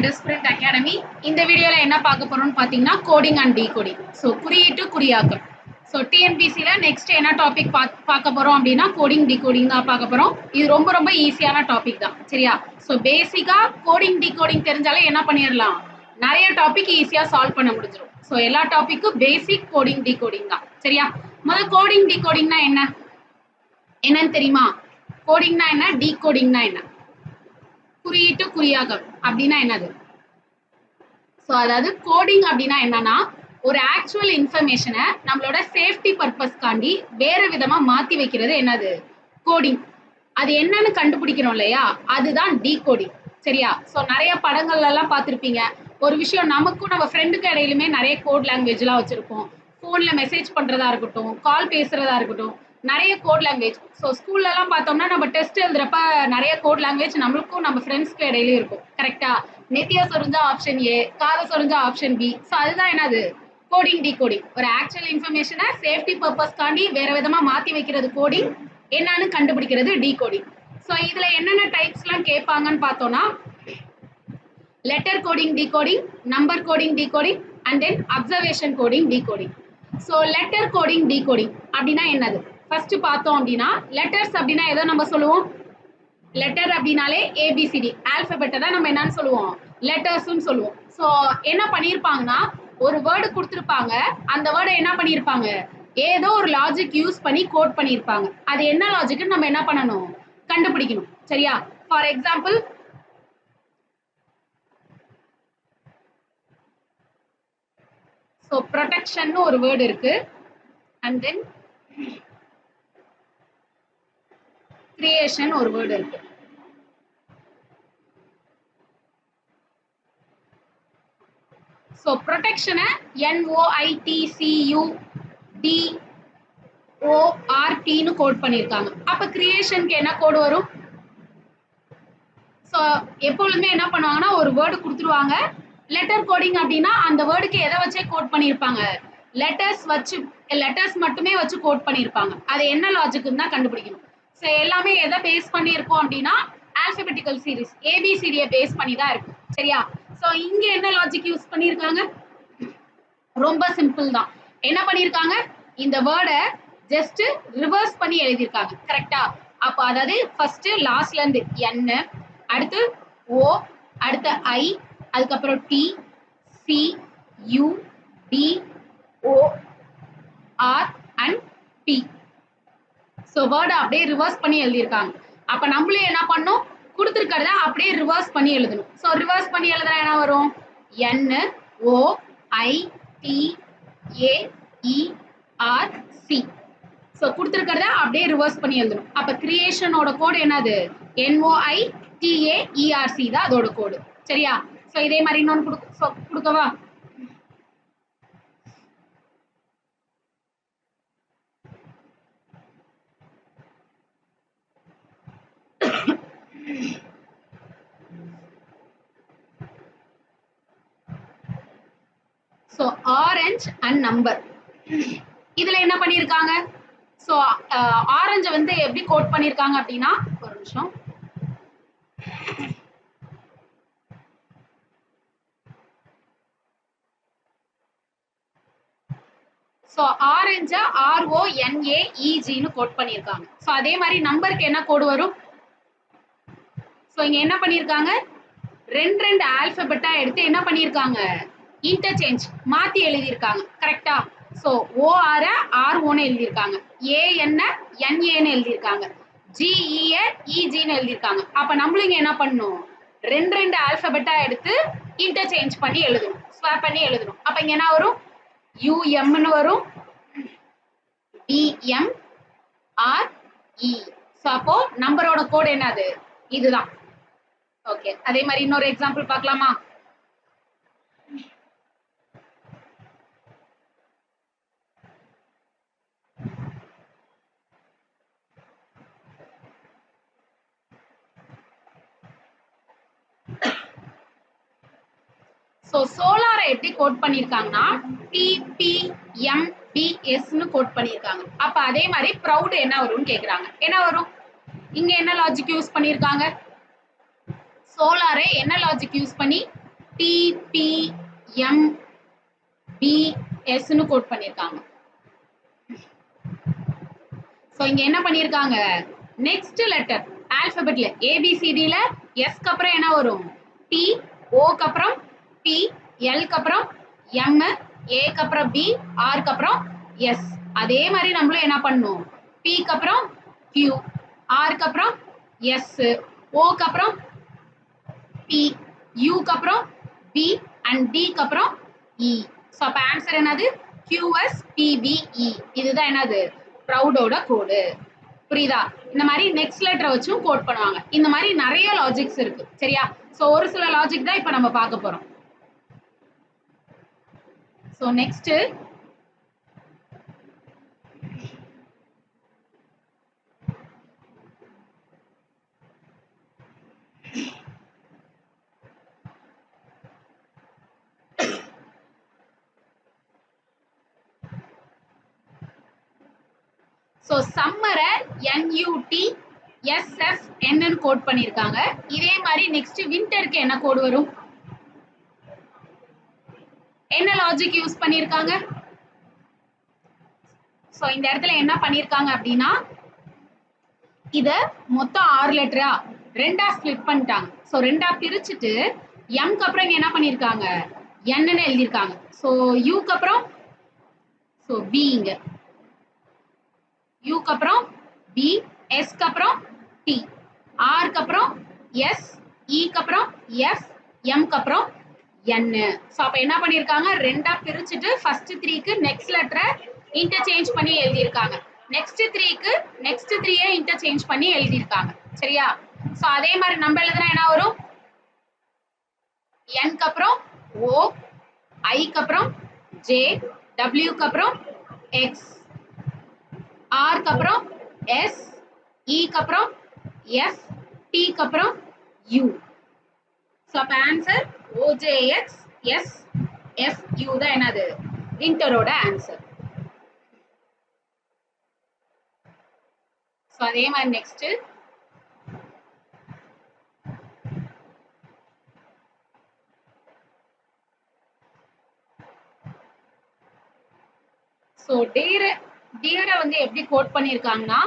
Desperate Academy. இந்த வீடியோல என்ன பார்க்க போறோம்னு பாத்தீங்கன்னா கோடிங் அண்ட் டீகோடிங். ஸோ குறியீட்டு குறியாக்கம். ஸோ டிஎன்பிசியில் நெக்ஸ்ட் என்ன டாபிக் பார்க்க போறோம் அப்படின்னா கோடிங் டீகோடிங் தான் பார்க்க போறோம். இது ரொம்ப ரொம்ப ஈஸியான டாபிக் தான், சரியா? ஸோ பேசிக்கா கோடிங் டீகோடிங் தெரிஞ்சாலே என்ன பண்ணிடலாம், நிறைய டாபிக் ஈஸியா சால்வ் பண்ண முடிஞ்சிடும். ஸோ எல்லா டாபிக்கும் பேசிக் கோடிங் டீகோடிங் தான், சரியா? முதல்ல கோடிங் டீகோடிங்னா என்னன்னு தெரியுமா? கோடிங்னா என்ன, டீகோடிங்னா என்ன? குறியீட்டு குறியாக்கம் அப்படின்னா என்னது? ஸோ அதாவது கோடிங் அப்படின்னா என்னன்னா, ஒரு ஆக்சுவல் இன்ஃபர்மேஷனை நம்மளோட சேஃப்டி பர்பஸ்க்காண்டி வேற விதமா மாத்தி வைக்கிறது என்னது, கோடிங். அது என்னன்னு கண்டுபிடிக்கணும் இல்லையா, அதுதான் டீகோடிங், சரியா? ஸோ நிறைய படங்கள்ல எல்லாம் பார்த்துருப்பீங்க, ஒரு விஷயம் நமக்கும் நம்ம ஃப்ரெண்டுக்கு இடையிலுமே நிறைய கோட் லாங்குவேஜ்லாம் வச்சிருப்போம். ஃபோன்ல மெசேஜ் பண்றதா இருக்கட்டும், கால் பேசுறதா இருக்கட்டும், நிறைய கோட் லாங்குவேஜ். ஸோ ஸ்கூல்ல எல்லாம் பார்த்தோம்னா நம்ம டெஸ்ட் எழுதுறப்ப நிறைய கோட் லாங்குவேஜ் நம்மளுக்கும் நம்ம ஃப்ரெண்ட்ஸ்க்கு இடையிலும் இருக்கும், கரெக்டா? நெத்தியா சொரிஞ்சா ஆப்ஷன் ஏ, காதை சொரிஞ்சா ஆப்ஷன் பி. ஸோ அதுதான் என்னது, கோடிங் டீகோடிங். ஒரு ஆக்சுவல் இன்ஃபர்மேஷனை சேஃப்டி பர்பஸ்க்காண்டி வேற விதமா மாத்தி வைக்கிறது கோடிங், என்னன்னு கண்டுபிடிக்கிறது டீகோடிங். ஸோ இதுல என்னென்ன டைப்ஸ்லாம் கேட்பாங்கன்னு பார்த்தோம்னா, letter coding decoding, number coding decoding, and then observation coding decoding. So letter coding decoding அப்படின்னா என்னது ஃபர்ஸ்ட் பார்த்தோம் அப்படின்னா, லெட்டர்ஸ் அப்படின்னா ஏதோ நம்ம சொல்லுவோம், லெட்டர் அப்படின்னாலே ஏபிசிடி ஆல்பபெட்டை தான் நம்ம என்னன்னு சொல்லுவோம், லெட்டர்ஸ்ன்னு சொல்லுவோம். ஸோ என்ன பண்ணியிருப்பாங்கன்னா, ஒரு வேர்டு கொடுத்துருப்பாங்க, அந்த வேர்டை என்ன பண்ணியிருப்பாங்க, ஏதோ ஒரு லாஜிக் யூஸ் பண்ணி கோட் பண்ணியிருப்பாங்க. அது என்ன லாஜிக்னு நம்ம என்ன பண்ணணும், கண்டுபிடிக்கணும், சரியா? ஃபார் எக்ஸாம்பிள், ஸோ ப்ரொடெக்ஷன் ஒரு வேர்டு இருக்கு, அண்ட் தென் கிரியேஷன் ஒரு வேர்டு இருக்கு. ஸோ ப்ரொடெக்ஷனை NOITCUDORTன்னு கோட் பண்ணியிருக்காங்க. அப்போ கிரியேஷனுக்கு என்ன கோடு வரும்? ஸோ எப்பொழுதுமே என்ன பண்ணுவாங்கன்னா, ஒரு வேர்டு கொடுத்துருவாங்க, லெட்டர் கோடிங் அப்படின்னா அந்த வேர்டுக்கு எதை வச்சே கோட் பண்ணியிருப்பாங்க, லெட்டர்ஸ் மட்டுமே வச்சு கோட் பண்ணியிருப்பாங்க. அது என்ன லாஜிக்னு தான் கண்டுபிடிக்கணும். ஸோ எல்லாமே எதை பேஸ் பண்ணி இருக்கும் அப்படின்னா, ஆல்பபெட்டிக்கல் சீரிஸ் ஏபிசிடியை பேஸ் பண்ணி தான் இருக்கும், சரியா? ஸோ இங்க என்ன லாஜிக் யூஸ் பண்ணியிருக்காங்க, ரொம்ப சிம்பிள் தான். என்ன பண்ணியிருக்காங்க, இந்த வேர்டை ஜஸ்ட் ரிவர்ஸ் பண்ணி எழுதியிருக்காங்க, கரெக்டா? அப்போ அதாவது ஃபர்ஸ்ட் லாஸ்ட்ல இருந்து N, அடுத்து O, அடுத்து I, அதுக்கப்புறம் T, C, U, D, O, R and P. So வேர்டை அப்படியே ரிவர்ஸ் பண்ணி எழுதியிருக்காங்க. அப்ப நம்மளே என்ன பண்ணணும், கொடுத்துருக்கிறத அப்படியே ரிவர்ஸ் பண்ணி எழுதணும். ஸோ ரிவர்ஸ் பண்ணி எழுதுனா என்ன வரும், NOITAERC. ஸோ கொடுத்துருக்கிறத அப்படியே ரிவர்ஸ் பண்ணி எழுதணும். அப்ப கிரியேஷனோட கோடு என்னது, NOITAERC தான் அதோட கோடு, சரியா? ஸோ இதே மாதிரி இன்னொன்று கொடுக்கவா? ஸோ ஆரஞ்ச் அண்ட் நம்பர், இதுல என்ன பண்ணியிருக்காங்க, ஸோ ஆரஞ்சை வந்து எப்படி கோட் பண்ணியிருக்காங்க அப்படின்னா, ஒரு நிமிஷம், ஸோ ஆரஞ்ச RONAEGன்னு கோட் பண்ணியிருக்காங்க. ஸோ அதே மாதிரி நம்பருக்கு என்ன கோடு வரும், ஸோ இங்க என்ன பண்ணியிருக்காங்க, ரெண்டு ஆல்பபெட்டா எடுத்து என்ன பண்ணியிருக்காங்க, இன்டர்சேஞ்ச் மாத்தி எழுதியிருக்காங்க, கரெக்டா? ஸோ OR ROன்னு எழுதியிருக்காங்க, AN NAன்னு எழுதியிருக்காங்க, GE EGன்னு எழுதியிருக்காங்க. அப்ப நம்மளும் இங்க என்ன பண்ணணும், ரெண்டு ஆல்பபெட்டா எடுத்து இன்டர்சேஞ்ச் பண்ணி எழுதணும், ஸ்வாப் பண்ணி எழுதணும். அப்ப இங்க என்ன வரும், UMன்னு வரும், BMRE. ஸோ அப்போ நம்பரோட கோடு என்னது, இதுதான். ஓகே, அதே மாதிரி இன்னொரு எக்ஸாம்பிள் பார்க்கலாமா? ஸோ சோலாரை எப்படி கோட் பண்ணியிருக்காங்கன்னா, TPMBSன்னு கோட் பண்ணியிருக்காங்க. அப்ப அதே மாதிரி ப்ரௌட் என்ன வரும்னு கேட்குறாங்க, என்ன வரும், இங்க என்ன லாஜிக் யூஸ் பண்ணியிருக்காங்க, சோலாரை என்ன லாஜிக் யூஸ் பண்ணி டி பி எம் பி எஸ்ன்னு கோட் பண்ணிருக்காங்க. சோ இங்க என்ன பண்ணிருக்காங்க, நெக்ஸ்ட் லெட்டர் ஆல்பபெட்ல ஏபிசிடில எஸ்க்கு அப்புறம் என்ன வரும், டி, ஓக்கு அப்புறம் பி, எல்க்கு அப்புறம் எம், ஏக்கு அப்புறம் பி, ஆர்க்கு அப்புறம் எஸ். அதே மாதிரி நம்மளும் என்ன பண்ணணும், பிக்கு அப்புறம் கியூ, ஆர்க்கு அப்புறம் எஸ், ஓக்கு அப்புறம் பி, யூக்கு அப்புறம் பி அண்ட் டிக்கு அப்புறம் இ. சோ அப்ப ஆன்சர் என்னது, QS PBE. இதுதான் என்னது, ப்ரௌடோட கோடு. புரியுதா? இந்த மாதிரி நெக்ஸ்ட் லெட்டரை வச்சும் கோட் பண்ணுவாங்க. இந்த மாதிரி நிறைய லாஜிக்ஸ் இருக்கு. சரியா? சோ ஒரு சில லாஜிக் தான் இப்ப நம்ம பார்க்க போறோம். சோ நெக்ஸ்ட் சோ சம்மரை NUT SFN ன்னு கோட் பண்ணிருக்காங்க. இதே மாதிரி நெக்ஸ்ட் விண்டருக்கு என்ன கோட் வரும், என்ன லாஜிக் யூஸ் பண்ணிருக்காங்க? சோ இந்த இடத்துல என்ன பண்ணிருக்காங்க அப்படின்னா, இத மொத்தம் 6 லெட்டரா ரெண்டா ஸ்ப்ளிட் பண்ணிட்டாங்க. சோ ரெண்டா பிரிச்சுட்டு எம்க்கு அப்புறம் இங்க என்ன பண்ணிருக்காங்க, என்னன்னு எழுதிருக்காங்க. சோ யூக்கு அப்புறம் சோ பி, இங்க யூக்கு அப்புறம் பி, எஸ்க்கு அப்புறம் டி, ஆர்க்கு அப்புறம் எஸ், இக்கு அப்புறம் எஃப், எம்க்கு அப்புறம் என். சோ அப்ப என்ன பண்ணிருக்காங்க, ரெண்டா பிரிச்சுட்டு ஃபர்ஸ்ட் 3க்கு நெக்ஸ்ட் லெட்டரை இன்டர்சேஞ்ச் பண்ணி எழுதிருக்காங்க, நெக்ஸ்ட் 3க்கு நெக்ஸ்ட் 3யை இன்டர்சேஞ்ச் பண்ணி எழுதிருக்காங்க. சரியா? சோ அதே மாதிரி நம்ம எழுதுனா என்ன வரும், என்க்கு அப்புறம் ஓ, ஐக்கு அப்புறம் ஜே, டபிள்யூக்கு அப்புறம் எக்ஸ், ஆர்க்கு அப்புறம் எஸ், இக்கு அப்புறம் எஃப், டிக்கு அப்புறம் யூ. சோ அப்ப ஆன்சர் OJX SFU தான் என்னது, விண்டரோட ஆன்சர். சோ அதே மாதிரி நெக்ஸ்ட் சோ டியரை வந்து எப்படி கோட் பண்ணிருக்காங்கன்னா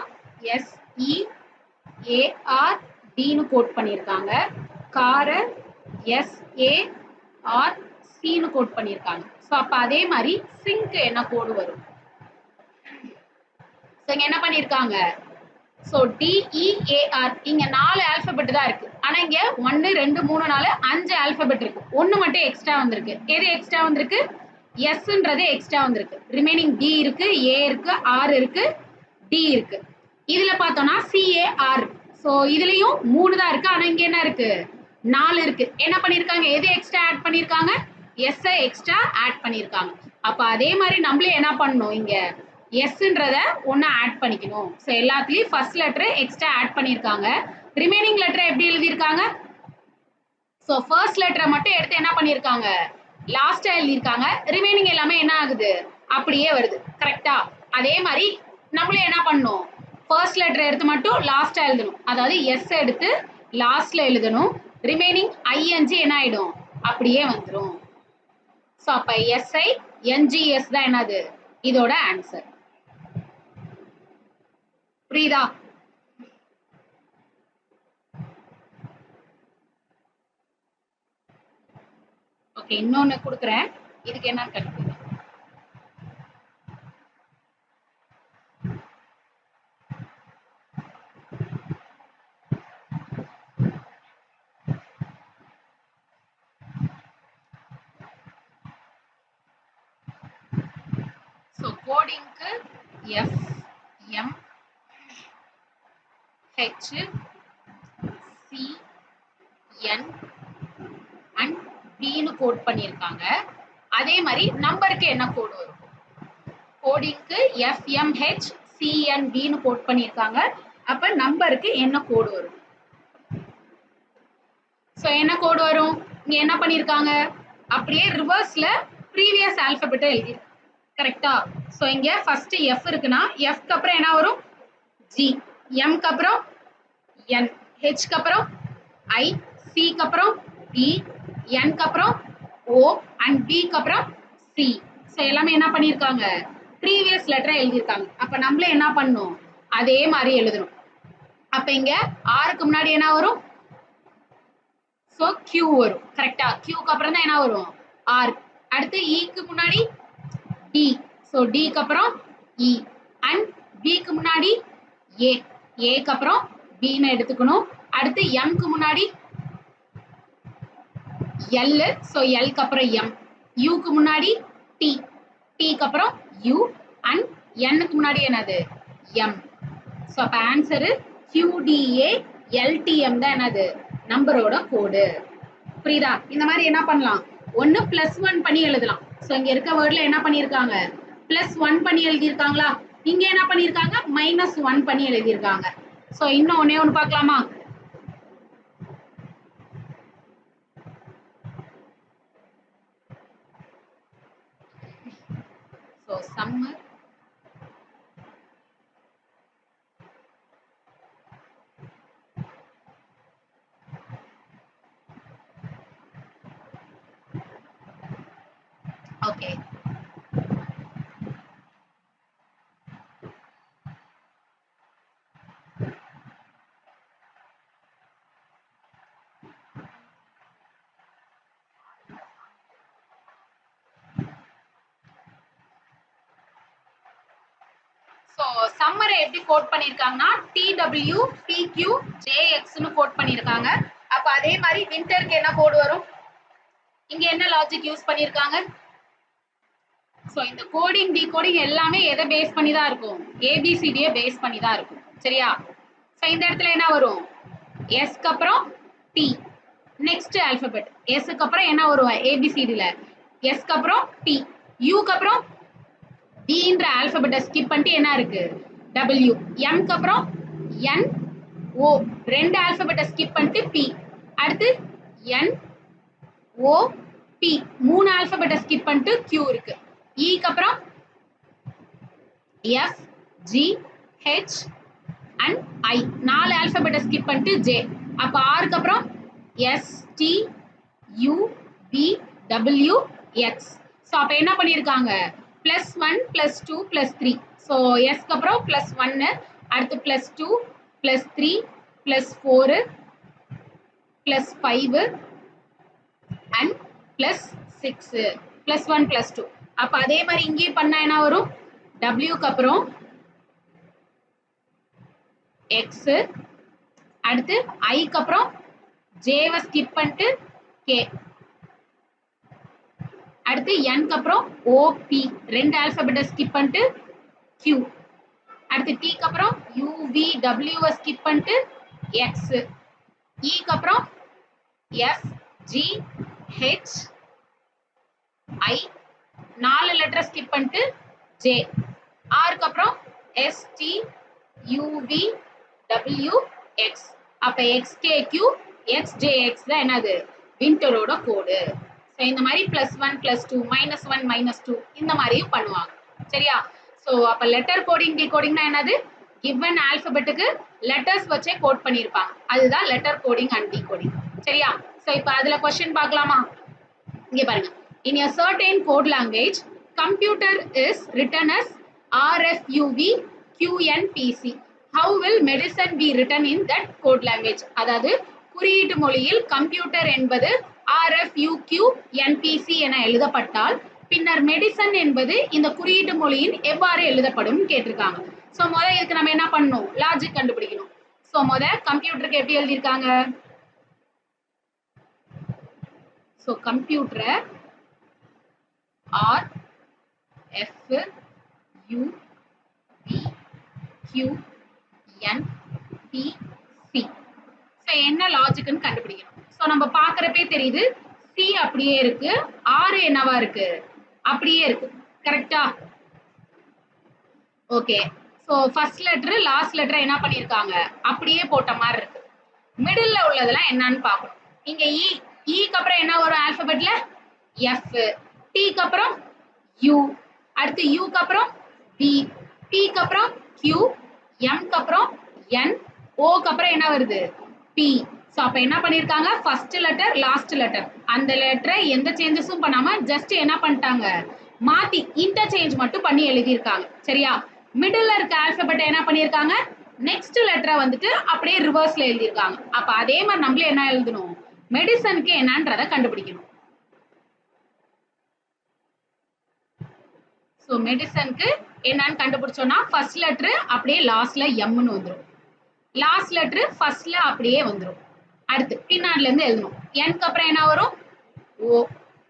SEARD ன்னு கோட் பண்ணிருக்காங்க. கார SARC ன்னு கோட் பண்ணிருக்காங்க. சோ அப்ப அதே மாதிரி சிங்க் என்ன கோடு வரும், சோ இங்க என்ன பண்ணிருக்காங்க, சோ DEAR இங்க 4 ஆல்பபெட் தான் இருக்கு. ஆனா இங்க 1 2 3 4 5 ஆல்பபெட் இருக்கு. ஒன்னு மட்டும் எக்ஸ்ட்ரா வந்திருக்கு. எது எக்ஸ்ட்ரா வந்திருக்கு, எஸ்ன்றது எக்ஸ்ட்ரா வந்திருக்கு. ரிமைனிங் டி இருக்கு, ஏ இருக்கு, ஆர் இருக்கு, டி இருக்கு. இதுல பார்த்தோம்னா CAR. சோ இதுலயும் 3 தான் இருக்கு. ஆனா இங்க என்ன இருக்கு, 4 இருக்கு. என்ன பண்ணிருக்காங்க, எது எக்ஸ்ட்ரா ஆட் பண்ணிருக்காங்க, எஸ் எக்ஸ்ட்ரா ஆட் பண்ணிருக்காங்க. அப்ப அதே மாதிரி நம்மளே என்ன பண்ணணும், இங்க எஸ்ன்றத ஒன்னு ஆட் பண்ணிக்கணும். சோ எல்லாத்துலயும் ஃபர்ஸ்ட் லெட்டர் எக்ஸ்ட்ரா ஆட் பண்ணிருக்காங்க. ரிமைனிங் லெட்டர் எப்படி எழுதிருக்காங்க, சோ ஃபர்ஸ்ட் லெட்டரை மட்டும் எடுத்து என்ன பண்ணிருக்காங்க, லாஸ்டா எழுதிருக்காங்க. ரிமைனிங் எல்லாமே என்ன ஆகுது, அப்படியே வருது. கரெக்டா? அதே மாதிரி நம்மளும் என்ன பண்ணணும், ஃபர்ஸ்ட் லெட்டர் எடுத்து மட்டும் லாஸ்டா எழுதணும். அதாவது எஸ் எடுத்து லாஸ்ட்ல எழுதணும். ரிமைனிங் ING என்ன ஆயிடும், அப்படியே வந்துரும். சோ அப்ப SINGS தான் என்னது, இதோட ஆன்சர். புரியுதா? ஓகே, இன்னொன்னு கொடுக்குறேன், இதுக்கு என்ன கண்டுபிடிங்க. ஸோ கோடிங்க்கு FMH CN அண்ட் Bன்னு கோட் பண்ணியிருக்காங்க. அதே மாதிரி நம்பருக்கு என்ன கோடு வரும், கோடிங்க்கு FMH CNBன்னு கோட் பண்ணியிருக்காங்க. அப்ப நம்பருக்கு என்ன கோடு வரும், ஸோ என்ன கோடு வரும், இங்க என்ன பண்ணியிருக்காங்க, அப்படியே ரிவர்ஸ்ல ப்ரீவியஸ் ஆல்பபெட்டை எழுதி. கரெக்டா? சோ இங்க ஃபர்ஸ்ட் எஃப் இருக்குன்னா எஃப்க்கு அப்புறம் என்ன வரும், ஜி, எம்க்கு அப்புறம் என், ஹெச்க்கு அப்புறம் ஐ, சிக்கு அப்புறம் பி, என்க்கு அப்புறம் ஓ அண்ட் பிக்கு அப்புறம் சி. ஸோ எல்லாமே என்ன பண்ணியிருக்காங்க, ப்ரீவியஸ் லெட்டரை எழுதியிருக்காங்க. அப்ப நம்மளே என்ன பண்ணணும், அதே மாதிரி எழுதணும். அப்ப இங்க ஆருக்கு முன்னாடி என்ன வரும், ஸோ கியூ வரும். கரெக்டா, கியூக்கு அப்புறம் தான் என்ன வரும், ஆர். அடுத்து ஈக்கு முன்னாடி டி, ஸோ டிக்கு அப்புறம் இ. அண்ட் பிக்கு முன்னாடி ஏ, ஏக்கு அப்புறம் பின்னு எடுத்துக்கணும். அடுத்து எம்க்கு முன்னாடி எல், ஸோ எல்க்கு அப்புறம் எம். யூக்கு முன்னாடி டி, டிக்கு அப்புறம் யூ. அண்ட் என்னுக்கு முன்னாடி என்னது, எம். ஸோ அப்போ ஆன்சரு QDA LTM தான் என்னது, நம்பரோட கோடு. புரியுதா? இந்த மாதிரி என்ன பண்ணலாம், ஒன்று +1 பண்ணி எழுதலாம். ஸோ இங்க இருக்க வேர்ட்ல என்ன பண்ணியிருக்காங்க, +1 பண்ணி எழுதியிருக்காங்களா, இங்க என்ன பண்ணியிருக்காங்க, -1 பண்ணி எழுதியிருக்காங்க. ஸோ இன்னும் ஒன்னே ஒன்று பார்க்கலாமா. So summer okay. ஸோ சம்மரை எப்படி கோட் பண்ணியிருக்காங்கன்னா TWPQJXன்னு கோட் பண்ணியிருக்காங்க. அப்ப அதே மாதிரி விண்டருக்கு என்ன கோட் வரும், இங்க என்ன லாஜிக் யூஸ் பண்ணியிருக்காங்க. ஸோ இந்த கோடிங் டிகோடிங் எல்லாமே எதை பேஸ் பண்ணி தான் இருக்கும், ABCDயை பேஸ் பண்ணி தான் இருக்கும். சரியா? ஸோ இந்த இடத்துல என்ன வரும், எஸ்க்கு அப்புறம் டி, நெக்ஸ்ட் ஆல்பபெட். எஸ்க்கு அப்புறம் என்ன வரும் ABCDல, எஸ்க்கு அப்புறம் டி, யூக்கு அப்புறம் டின்ற ஆல்பபெட்டை ஸ்கிப் பண்ணிட்டு என்ன இருக்கு W, எம்க்கு அப்புறம் என் ஓ, ரெண்டு ஆல்பபெட்டை ஸ்கிப் பண்ணிட்டு பி. அடுத்து என் ஓ பி, மூணு ஆல்பபெட்டை ஸ்கிப் பண்ணிட்டு Q இருக்கு. ஈக்கு அப்புறம் F G H and I, நாலு ஆல்பபெட்டை ஸ்கிப் பண்ணிட்டு J. அப்ப ஆருக்கு அப்புறம் S T U V W X. So அப்ப என்ன பண்ணியிருக்காங்க, +1 +2 +3. ஸோ எஸ்க்கு அப்புறம் +1, அடுத்து +2 +3 +4 +5 அண்ட் +6, +1 +2. அப்ப அதே மாதிரி இங்கேயும் பண்ணா என்ன வரும், டபிள்யூக்கு அப்புறம் எக்ஸ், அடுத்து ஐக்கு அப்புறம் ஜேவை ஸ்கிப் பண்ணிட்டு கே, அடுத்து என்க்கு அப்புறம் ஓபி, ரெண்டு ஆல்பபெட்டை ஸ்கிப் பண்ணிட்டு கியூ, அடுத்து டிக்கு அப்புறம் யூவி டபிள்யூவை ஸ்கிப் பண்ணிட்டு எக்ஸ், ஈக்கு அப்புறம் எஃப் ஜி ஹெச் ஐ, நாலு லெட்டர் ஸ்கிப் பண்ணிட்டு ஜே, ஆருக்கு அப்புறம் எஸ்டி யூவி டபிள்யூ எக்ஸ். அப்ப எக்ஸ்கேக்யூ எக்ஸ்ஜேஎக்ஸ் தான் என்னது, விண்டரோட கோடு. ஸோ இந்த மாதிரி +1 +2 -1 -2 இந்த மாதிரியும் பண்ணுவாங்க. சரியா? ஸோ அப்ப லெட்டர் கோடிங் டிகோடிங்னா என்னது, கிவன் ஆல்பபெட்டுக்கு லெட்டர்ஸ் வச்சே கோட் பண்ணியிருப்பாங்க, அதுதான் லெட்டர் கோடிங் அண்ட் டிகோடிங். சரியா? ஸோ இப்போ அதுல கொஸ்டின் பார்க்கலாமா. இங்க பாருங்க, in a certain code language computer is written as RFUV QNPC. How will medicine be written in that code language? அதாவது குறியீட்டு மொழியில் கம்ப்யூட்டர் என்பது RFUQNPC என எழுதப்பட்டால் பின்னர் மெடிசன் என்பது இந்த குறியீட்டு மொழியின் எவ்வாறு எழுதப்படும் கேட்டிருக்காங்க. ஸோ முதல்ல இதுக்கு நம்ம என்ன பண்ணணும், லாஜிக் கண்டுபிடிக்கணும். ஸோ முதல்ல கம்ப்யூட்டருக்கு எப்படி எழுதியிருக்காங்க, ஸோ கம்ப்யூட்டரை R F U V Q N P C. So என்ன லாஜிக்னு கண்டுபிடிக்கணும். ஸோ நம்ம பார்க்குறப்பே தெரியுது, சி அப்படியே இருக்கு, ஆறு என்னவா இருக்கு, அப்படியே இருக்கு. கரெக்டா? Okay. So first letter last letter என்ன பண்ணியிருக்காங்க, அப்படியே போட்ட மாதிரி இருக்கு. மிடில் உள்ளதெல்லாம் என்னன்னு பார்க்கணும். இங்க இ, ஈக்கு அப்புறம் என்ன வரும் ஆல்பபெட்ல, எஃப், டிக்கு அப்புறம் யூ, அடுத்து யூக்கு அப்புறம் பி, பிக்கு அப்புறம் கியூ, எம்க்கு அப்புறம் என், ஓக்கு அப்புறம் என்ன வருது பி. ஸோ அப்போ என்ன பண்ணியிருக்காங்க, ஃபர்ஸ்ட் லெட்டர் லாஸ்ட் லெட்டர் அந்த லெட்டரை எந்த சேஞ்சஸும் பண்ணாம ஜஸ்ட் என்ன பண்ணிட்டாங்க, மாத்தி இன்டர்சேஞ்ச் மட்டும் பண்ணி எழுதியிருக்காங்க. சரியா? மிடில் இருக்க ஆல்பபெட்டை என்ன பண்ணியிருக்காங்க, நெக்ஸ்ட் லெட்டரை வந்துட்டு அப்படியே ரிவர்ஸ்ல எழுதியிருக்காங்க. அப்ப அதே மாதிரி நம்மளே என்ன எழுதணும், மெடிசனுக்கு என்னன்றதை கண்டுபிடிக்கணும். ஸோ மெடிசனுக்கு என்னன்னு கண்டுபிடிச்சோம்னா ஃபர்ஸ்ட் லெட்டர் அப்படியே லாஸ்ட்ல எம்னு வந்துடும், லாஸ்ட் லெட்டர் ஃபர்ஸ்ட்ல அப்படியே வந்துடும். அடுத்து பின்னாடில இருந்து எழுதணும். என்க்கு அப்புறம் என்ன வரும், ஓ.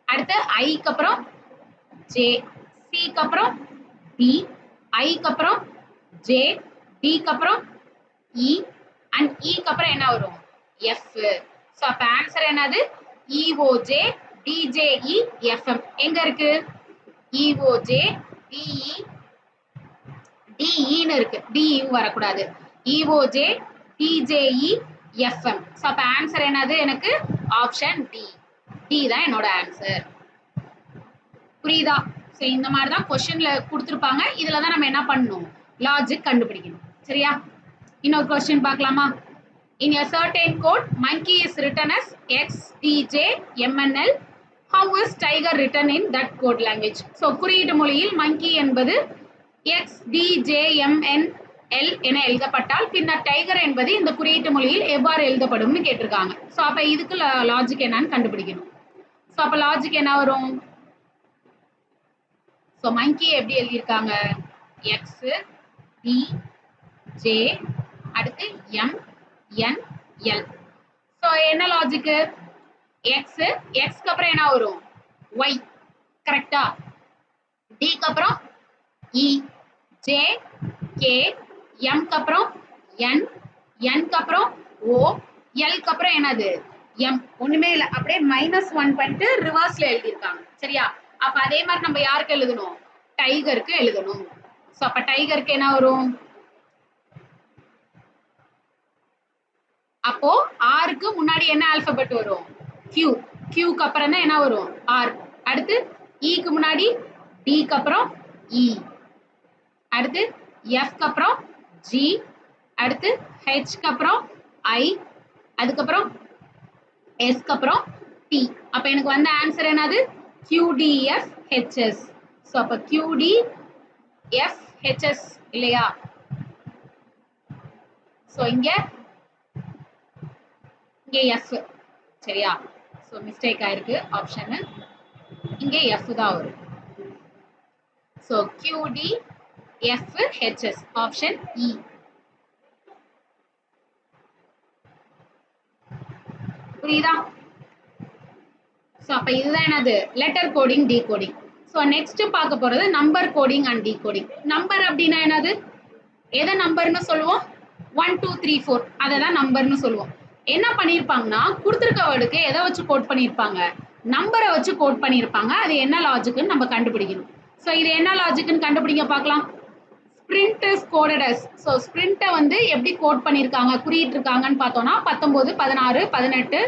அடுத்து ஐக்கு அப்புறம் ஜே, சிக்கு அப்புறம் டி, ஐக்கு அப்புறம் ஜே, டிக்கு அப்புறம் இ, அண்ட் இக்கு அப்புறம் என்ன வரும், எஃப். ஸோ அப்ப ஆன்சர் என்னது, இஓஜே டிஜேஇ எஃப்எம். எங்க இருக்கு, இஓஜே டிஇ டிஇன்னு இருக்கு, டிஇயும் வரக்கூடாது, இஓஜே டிஜேஇ எஃப்எம். ஸோ அப்ப ஆன்சர் என்னது, எனக்கு ஆப்ஷன் டி, டி தான் என்னோட ஆன்சர். புரியுதா? ஸோ இந்த மாதிரி தான் கொஸ்டின்ல கொடுத்துருப்பாங்க. இதுல தான் நம்ம என்ன பண்ணணும், லாஜிக் கண்டுபிடிக்கணும். சரியா? இன்னொரு கொஸ்டின் பார்க்கலாமா? In a certain code, monkey is written as XDJMNL. How is tiger written in that code language? So குறியீட்டு மொழியில் monkey என்பது XDJMNL என எழுதப்பட்டால் பின்னர் டைகர் என்பது இந்த குறியீட்டு மொழியில் எவ்வாறு எழுதப்படும்னு கேட்டிருக்காங்க. ஸோ அப்ப இதுக்கு லாஜிக் என்னன்னு கண்டுபிடிக்கணும். ஸோ அப்ப லாஜிக் என்ன வரும், ஸோ monkey எப்படி எழுதியிருக்காங்க, எக்ஸ் டி ஜே அடுத்து எம் என் எல். ஸோ என்ன லாஜிக்கு, எக்ஸ், எக்ஸ்க்கு அப்புறம் என்ன வரும், ஒய். கரெக்டா? டிக்கு அப்புறம் இ, ஜே கே, எம்க்கு அப்புறம் என், என்க்கு அப்புறம் ஓ, எல்க்கு அப்புறம் என்னது, எம். ஒண்ணுமே இல்லை, அப்படியே -1 பண்ணிட்டு ரிவர்ஸ்ல எழுதியிருக்காங்க. சரியா? அப்ப அதே மாதிரி நம்ம யாருக்கு எழுதணும், டைகருக்கு எழுதணும். ஸோ அப்ப டைகருக்கு என்ன வரும், அப்போ ஆருக்கு முன்னாடி என்ன ஆல்பபெட் வரும், கியூ. கியூக்கு அப்புறம் தான் என்ன வரும், ஆர். அடுத்து இக்கு முன்னாடி டிக்கு அப்புறம் இ, அடுத்து எஃப்க்கு அப்புறம் ஜி, அடுத்து ஹெச்க்கு அப்புறம் ஐ, அதுக்கப்புறம் எஸ்க்கு அப்புறம் டி. அப்ப எனக்கு வந்த ஆன்சர் என்னது, QDFHS. ஸோ அப்ப QDFHS இல்லையா? ஸோ இங்க எஃப். சரியா? ஸோ மிஸ்டேக் ஆயிருக்கு ஆப்ஷன், இங்க எஃப் தான் வரும். ஸோ QDFHS ஆப்ஷன் இ. புரியுதா? ஸோ அப்ப இதுதான் என்னது, letter coding decoding. So next பார்க்க போறது number coding and decoding. Number அப்படின்னா என்னது, எதை நம்பர்னு சொல்லுவோம், 1 2 3 4 அதை தான் நம்பர்னு சொல்லுவோம். என்ன பண்ணியிருப்பாங்கன்னா கொடுத்துருக்க வேர்டுக்கு எதை வச்சு கோட் பண்ணியிருப்பாங்க, நம்பரை வச்சு கோட் பண்ணியிருப்பாங்க. அது என்ன லாஜிக்னு நம்ம கண்டுபிடிக்கணும். ஸோ இது என்ன லாஜிக்னு கண்டுபிடிக்க பார்க்கலாம். Sprint is coded as. So ஸ்பிரிண்ட்டை வந்து எப்படி கோட் பண்ணியிருக்காங்க, குறியிட்டு இருக்காங்கன்னு பார்த்தோம்னா 19 16 18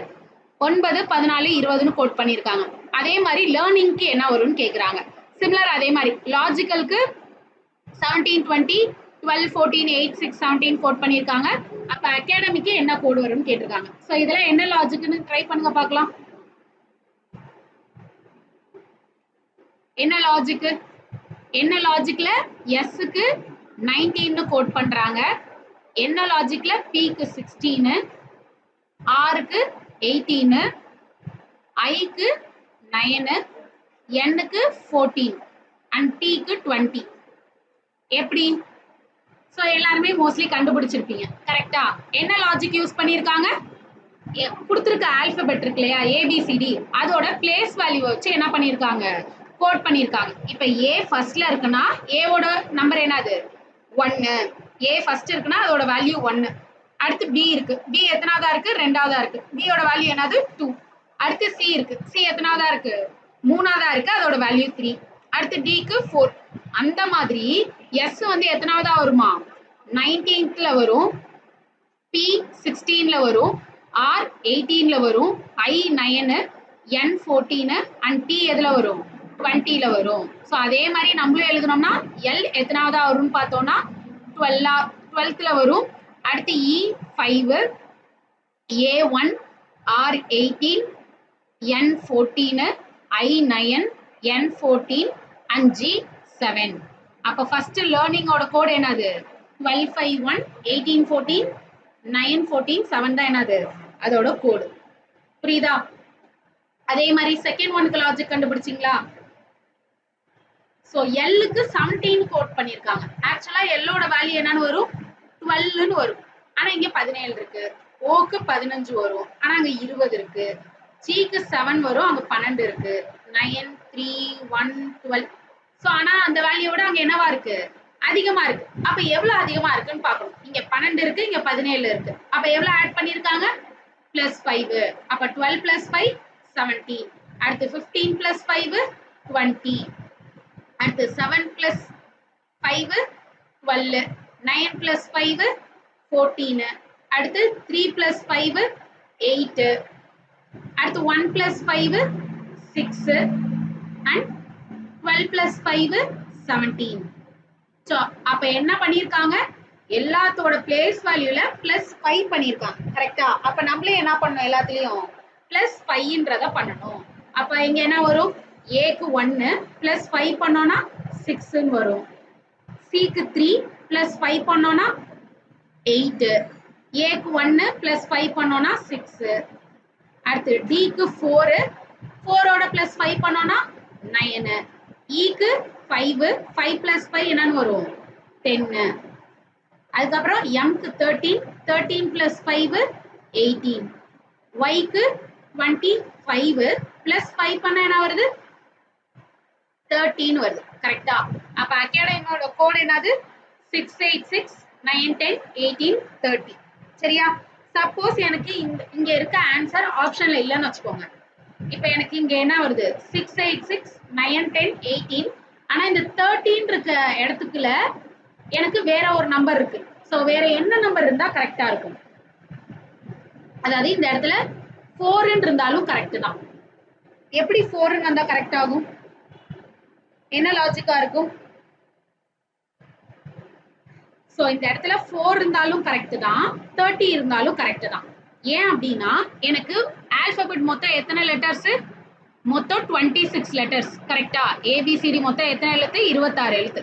9 14 20ன்னு கோட் பண்ணியிருக்காங்க. அதே மாதிரி லேர்னிங்க்கு என்ன வரும்னு கேட்குறாங்க. சிமிலர் அதே மாதிரி லாஜிக்கலுக்கு 17 20 12 14 8 6 17 கோட் பண்ணியிருக்காங்க. அப்ப அகாடமிக்கு என்ன கோட் வரும்னு கேட்டிருக்காங்க. ஸோ இதெல்லாம் என்ன லாஜிக்னு ட்ரை பண்ணுங்க பார்க்கலாம். என்ன லாஜிக்கு, என்ன லாஜிக்ல எஸ்க்கு 19 கோட் பண்றாங்க, என்ன லாஜிக்ல பிக்கு 16, ஆருக்கு 18, ஐக்கு 9, எண்ணுக்கு 14 அண்ட் டிக்கு 20. எப்படி? ஸோ எல்லாருமே மோஸ்ட்லி கண்டுபிடிச்சிருப்பீங்க. கரெக்டா? என்ன லாஜிக் யூஸ் பண்ணியிருக்காங்க, கொடுத்துருக்க ஆல்பபெட் இருக்கு இல்லையா, ஏபிசிடி, அதோட பிளேஸ் வேல்யூ வச்சு என்ன பண்ணியிருக்காங்க, கோட் பண்ணியிருக்காங்க. இப்போ ஏ ஃபர்ஸ்ட்ல இருக்குன்னா ஏவோட நம்பர் என்னது 1, ஏ ஃபர்ஸ்ட் இருக்குன்னா அதோட வேல்யூ 1. அடுத்து பி இருக்கு, பி எத்தனாவதா இருக்கு, 2வதா இருக்கு, பியோட வேல்யூ என்னது 2. அடுத்து சி இருக்கு, சி எத்தனாவதா இருக்கு, 3வதா இருக்கு, அதோட வேல்யூ 3. அடுத்து டிக்கு 4. அந்த மாதிரி எஸ் வந்து எத்தனாவதா வருமா, 19th வரும், பி 16ல வரும், ஆர் 18ல வரும், ஐ 9, என் 14 அண்ட் டி எதுல வரும் 20ல வரும். ஸோ அதே மாதிரி நம்மளும் எழுதணும்னா எல் எத்தனாவதா வரும்னு பார்த்தோம்னா 12th வரும். அடுத்து இ 5, A1 R18 N14 I9 N14 and G7. அப்ப first learning ஓட கோட் என்னது 1251 1814 914 7 தான் என்னது அதோட கோடு. புரியுதா? அதே மாதிரி செகண்ட் ஒன்க்கு லாஜிக் கண்டுபிடிச்சிங்களா? சோ எல்லுக்கு 17 கோட் பண்ணிருக்காங்க. ஆக்சுவலா எல்லோட வேல்யூ என்னன்னு வரும் 12ன்னு வரும். ஆனா இங்க 17 இருக்கு. ஓக்கு 15 வரும். ஆனா அங்க 20 இருக்கு. ஜிக்கு 7 வரும். அங்க 12 இருக்கு. 9 3 1 12. சோ ஆனா அந்த வேல்யூவோட அங்க என்னவா இருக்கு அதிகமா இருக்கு. அப்ப எவ்வளவு அதிகமா இருக்குன்னு பார்க்கணும். இங்க 12 இருக்கு, இங்க 17 இருக்கு. அப்ப எவ்வளவு ஆட் பண்ணிருக்காங்க +5. அப்ப 12 + 5 17. அடுத்து 15 + 5 20. அடுத்து 7 + 5 12. 9 + 5 14. அடுத்து 3 + 5 8. அடுத்து 1 + 5 6 and 12 + 5 17. சோ அப்ப என்ன பண்ணிருக்காங்க எல்லாத்தோட பிளேஸ் வேல்யூல +5 பண்ணிருக்காங்க. கரெக்ட்டா? அப்ப நம்மளே என்ன பண்ணணும் எல்லாத்துலயும் +5ன்றத பண்ணணும். அப்ப இங்க என்ன வரும் ஏக்கு 1 +5 பண்ணோம்னா 6ன்னு வரும். சிக்கு 3 +5 பண்ணோம்னா 8. ஏக்கு 1 +5 பண்ணோம்னா 6. அடுத்து டிக்கு 4 4ஓட +5 பண்ணோம்னா 9. ஈக்கு 5 5 + 5 என்னன்னு வரும் 10. அதுக்கப்புறம் எம்க்கு 13 13 + 5 18. ஒய்க்கு 25 +5 பண்ணா என்ன வருது 13 வருது. கரெக்டா? அப்ப அகாடமியோட கோட் என்னது 686 9 10 18 30. சரியா? சப்போஸ் எனக்கு இங்க இருக்க ஆன்சர் ஆப்ஷன்ல இல்லன்னு வச்சுக்கோங்க. இப்ப எனக்கு இங்க என்ன வருது 686 9 10 18. ஆனா இந்த 13 இருக்க இடத்துக்குள்ள எனக்கு வேற ஒரு நம்பர் இருக்கு. சோ வேற என்ன நம்பர் இருந்தா கரெக்டா இருக்கும்? அதாவது இந்த இடத்துல 4 இருந்தாலும் கரெக்ட் தான். எப்படி 4 வந்தா கரெக்ட் ஆகும்? என்ன லாஜிக்கா இருக்கும்? சோ இந்த இடத்துல 4 இருந்தாலும் கரெக்ட் தான், 30 இருந்தாலும் கரெக்ட் தான். ஏன் அப்படின்னா எனக்கு ஆல்பபெட் மொத்தம் எத்தனை லெட்டர்ஸ் மொத்தம் 26 லெட்டர்ஸ். கரெக்டா? ஏபிசிடி மொத்தம் எத்தனை எழுத்து 26 எழுத்து.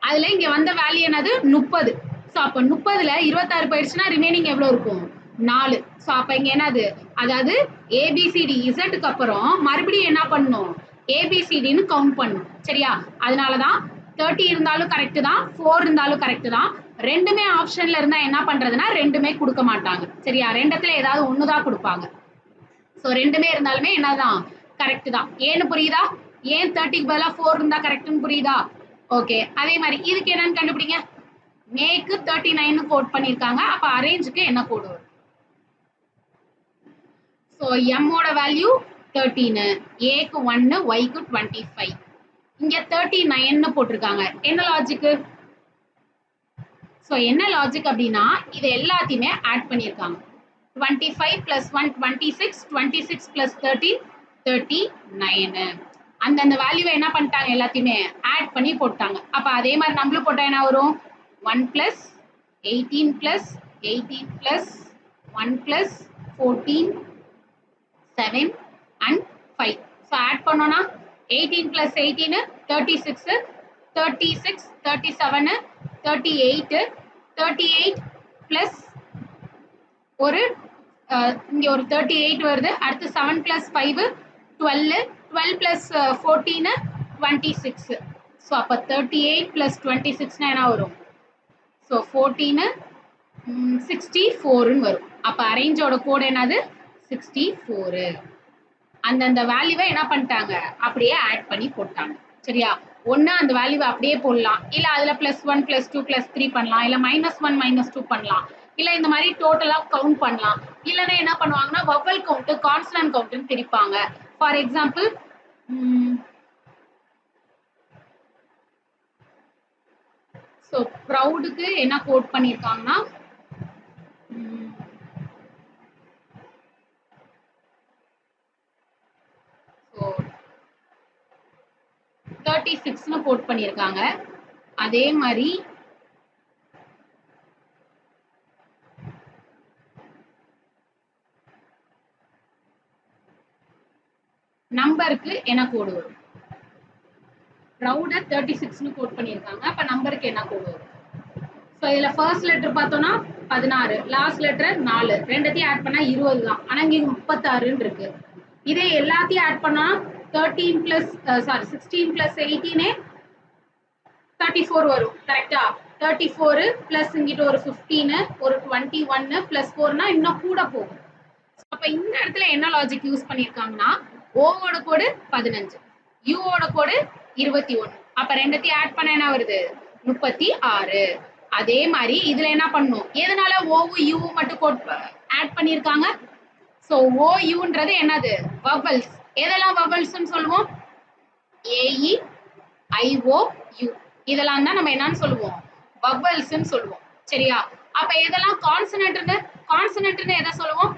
அதுல இங்க வந்த வேல்யூ என்னது 30. சோ அப்ப 30ல 26 போயிடுச்சுன்னா ரிமைனிங் எவ்வளவு இருக்கும் 4. சோ அப்ப இங்க என்னது அதாவது ஏபிசிடி இசட்டுக்கு அப்புறம் மறுபடியும் என்ன பண்ணணும் ஏபிசிடின்னு கவுண்ட் பண்ணணும். சரியா? அதனாலதான் 30 இருந்தாலும் கரெக்ட் தான், 4 இருந்தாலும் கரெக்ட் தான். ரெண்டுமே ஆப்ஷன்ல இருந்தா என்ன பண்றதுன்னா ரெண்டுமே கொடுக்க மாட்டாங்க. சரியா? ரெண்டுத்துல ஏதாவது ஒண்ணுதான் கொடுப்பாங்க. சோ ரெண்டுமே இருந்தாலுமே என்னதான் கரெக்ட் தான். ஏன்னு புரியுதா? ஏன் 30க்கு பதிலா 4 இருந்தா கரெக்ட்னு புரியுதா? ஓகே. அதே மாதிரி இதுக்கு என்னன்னு கண்டுபிடிங்க. மேக்கு 39 கோட் பண்ணிருக்காங்க. அப்ப அரேஞ்சுக்கு என்ன கோட் வரும்? சோ எம்மோட வேல்யூ 13, ஏக்கு 1, ஒய்க்கு 25. இங்க 39 போட்டிருக்காங்க. என்ன லாஜிக்? சோ என்ன லாஜிக் அப்படின்னா இது எல்லாத்தையுமே ஆட் பண்ணிருக்காங்க. 25 + 1 26, 26 + 13 39. அந்தந்த வேல்யூவை என்ன பண்ணிட்டாங்க எல்லாத்தையுமே ஆட் பண்ணி போட்டாங்க. அப்ப அதே மாதிரி நம்மளும் போட்டா என்ன வரும் 1 + 18 + 18 + 1 + 14 7 and 5. so add பண்ணோம்னா 18 + 18 36, 36 37 38, 38 plus ஒரு இங்க ஒரு 38 வருது. அடுத்து 7 + 5 12, 12 + 14 26. ஸோ அப்போ 38 + 26 என்ன வரும்? ஸோ 14 64 வரும். அப்போ அரேஞ்சோட கோட் என்னது 64. அந்தந்த வேல்யூவை என்ன பண்ணிட்டாங்க அப்படியே ஆட் பண்ணி போட்டாங்க. சரியா? ஒன்று அந்த வேல்யூவை அப்படியே போடலாம், இல்லை அதில் +1 +2 +3 பண்ணலாம், இல்லை -1 -2 பண்ணலாம், இல்லை இந்த மாதிரி டோட்டலாக கவுண்ட் பண்ணலாம். இல்லைன்னா என்ன பண்ணுவாங்கன்னா வவல் கவுண்ட் கான்சனன்ட் கவுண்ட்னு பிரிப்பாங்க. ஃபார் எக்ஸாம்பிள் ஸோ ப்ரௌடுக்கு என்ன கோட் பண்ணியிருக்காங்கன்னா 36ன்னு கோட் பண்ணியிருக்காங்க. அதே மாதிரி நம்பருக்கு என்ன கோடு வரும்? ரவுட 36ன்னு கோட் பண்ணியிருக்காங்க. அப்ப நம்பருக்கு என்ன கோடு வரும்? ஸோ இதுல ஃபர்ஸ்ட் லெட்டர் பார்த்தோம்னா 16, லாஸ்ட் லெட்டர் 4, ரெண்டத்தையும் ஆட் பண்ணா 20 தான். ஆனா இங்க 36ன்னு இருக்கு. இதே எல்லாத்தையும் ஆட் பண்ணா 13 பிளஸ் 16 பிளஸ் 18 34 வரும். கரெக்டா? 34 பிளஸ் இங்கிட்ட ஒரு 15 ஒரு 21 பிளஸ் 4னா இன்னும் கூட போகும். அப்ப இந்த இடத்துல என்ன லாஜிக் யூஸ் பண்ணிருக்காங்கன்னா ஓவோட கோடு 15, யூவோட கோடு 21. அப்ப ரெண்டத்தையும் ஆட் பண்ண என்ன வருது? 36. அதே மாதிரி இதுல என்ன பண்ணும்? எதனால ஓவு யூ மட்டும் கோட் ஆட் பண்ணிருக்காங்க? சோ ஓ யூன்றது என்னது? வவல்ஸ். எதெல்லாம் வவல்ஸ்னு சொல்லுவோம்? A E I O U. இதெல்லாம் தான் நம்ம என்னன்னு சொல்லுவோம்? வவல்ஸ்னு சொல்லுவோம். சரியா? அப்ப எதெல்லாம் கான்சனன்ட்னு? கான்சனன்ட்னு எதை சொல்லுவோம்?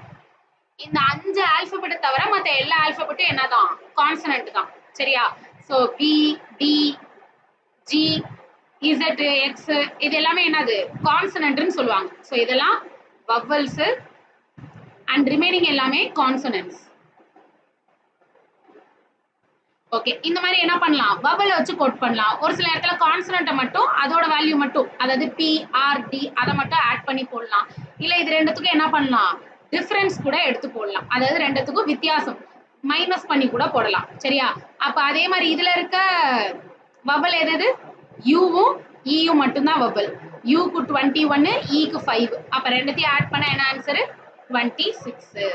இந்த 5 ஆல்பபெட் தவிர மத்த எல்லா ஆல்பபெட்டும் என்னதான்? கான்சனன்ட் தான். சரியா? So B, D, G, Z, X இது எல்லாமே என்னது? கான்சனன்ட்னு சொல்லுவாங்க. சோ இதெல்லாம் வவல்ஸ் அண்ட் ரிமைனிங் எல்லாமே கான்சனன்ட்ஸ். ஓகே, இந்த மாதிரி என்ன பண்ணலாம்? வவல் வச்சு கோட் பண்ணலாம். ஒரு சில இடத்துல கான்சனன்ட்டை மட்டும் அதோட வேல்யூ மட்டும், அதாவது பி, ஆர், டி அதை மட்டும் ஆட் பண்ணி போடலாம். இல்ல இது ரெண்டுத்துக்கும் என்ன பண்ணலாம்? டிஃபரன்ஸ் கூட எடுத்து போடலாம். அதாவது ரெண்டுத்துக்கும் வித்தியாசம் மைனஸ் பண்ணி கூட போடலாம். சரியா? அப்ப அதே மாதிரி இதுல இருக்க வவல் எது? யூவும் ஈயும் மட்டும்தான் வவல். யூக்கு 21, ஈக்கு 5. அப்ப ரெண்டுத்தையும் ஆட் பண்ண என்ன ஆன்சர்? 26.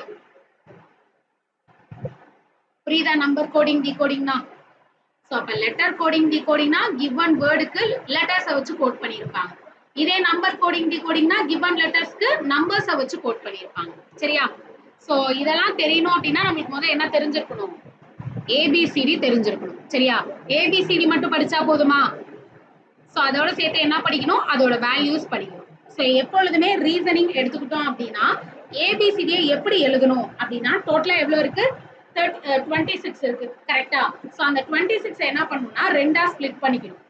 புரியுதா? நம்பர் கோடிங் டிகோடிங்னா. சோ அப்ப லெட்டர் கோடிங் டிகோடிங்னா given வேர்டுக்கு லெட்டர்ஸை வச்சு கோட் பண்ணிருப்பாங்க. இதே நம்பர் கோடிங் டிகோடிங்னா given லெட்டர்ஸ்க்கு நம்பர்ஸை வச்சு கோட் பண்ணிருப்பாங்க. சரியா? சோ இதெல்லாம் தெரியணும் அப்படின்னா நமக்கு முதல்ல என்ன தெரிஞ்சிருக்கணும்? ஏபிசிடி தெரிஞ்சிருக்கணும். சரியா? ஏபிசிடி மட்டும் படிச்சா போதுமா? சோ அதோட சேர்த்து என்ன படிக்கணும்? அதோட வேல்யூஸ் படிக்கணும். சோ எப்பொழுதுமே ரீசனிங் எடுத்துக்கிட்டோம் அப்படின்னா ஏபிசிடியை எப்படி எழுதணும் அப்படின்னா டோட்டலா எவ்வளவு இருக்கு? 26 இருக்கு. கரெக்டா? சோ அந்த 26 என்ன பண்ணணும்னா ரெண்டா ஸ்ப்ளிட் பண்ணிக்கணும்.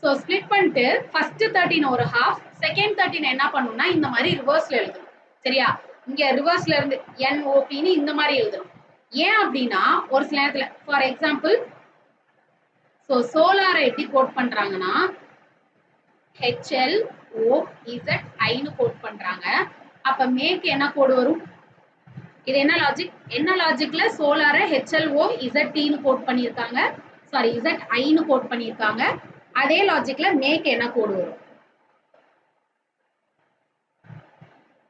சோ ஸ்ப்ளிட் பண்ணிட்டு ஃபர்ஸ்ட் 13 ஒரு ஹாஃப், செகண்ட் 13 என்ன பண்ணணும்னா இந்த மாதிரி ரிவர்ஸ்ல எழுதணும். சரியா? இங்க ரிவர்ஸ்ல இருந்து NOPன்னு இந்த மாதிரி எழுதணும். ஏன் அப்படின்னா ஒரு சில நேரத்துல ஃபார் எக்ஸாம்பிள் சோ சோலாரை எப்படி கோட் பண்றாங்கன்னா HLOZI கோட் பண்றாங்க. அப்ப மேக்கு என்ன கோடு வரும்? இது என்ன லாஜிக்? என்ன லாஜிக்ல சோலார HLOZT கோட் பண்ணிருக்காங்க? சாரி ZI கோட் பண்ணிருக்காங்க. அதே லாஜிக்ல மேக்கு என்ன கோடு வரும்?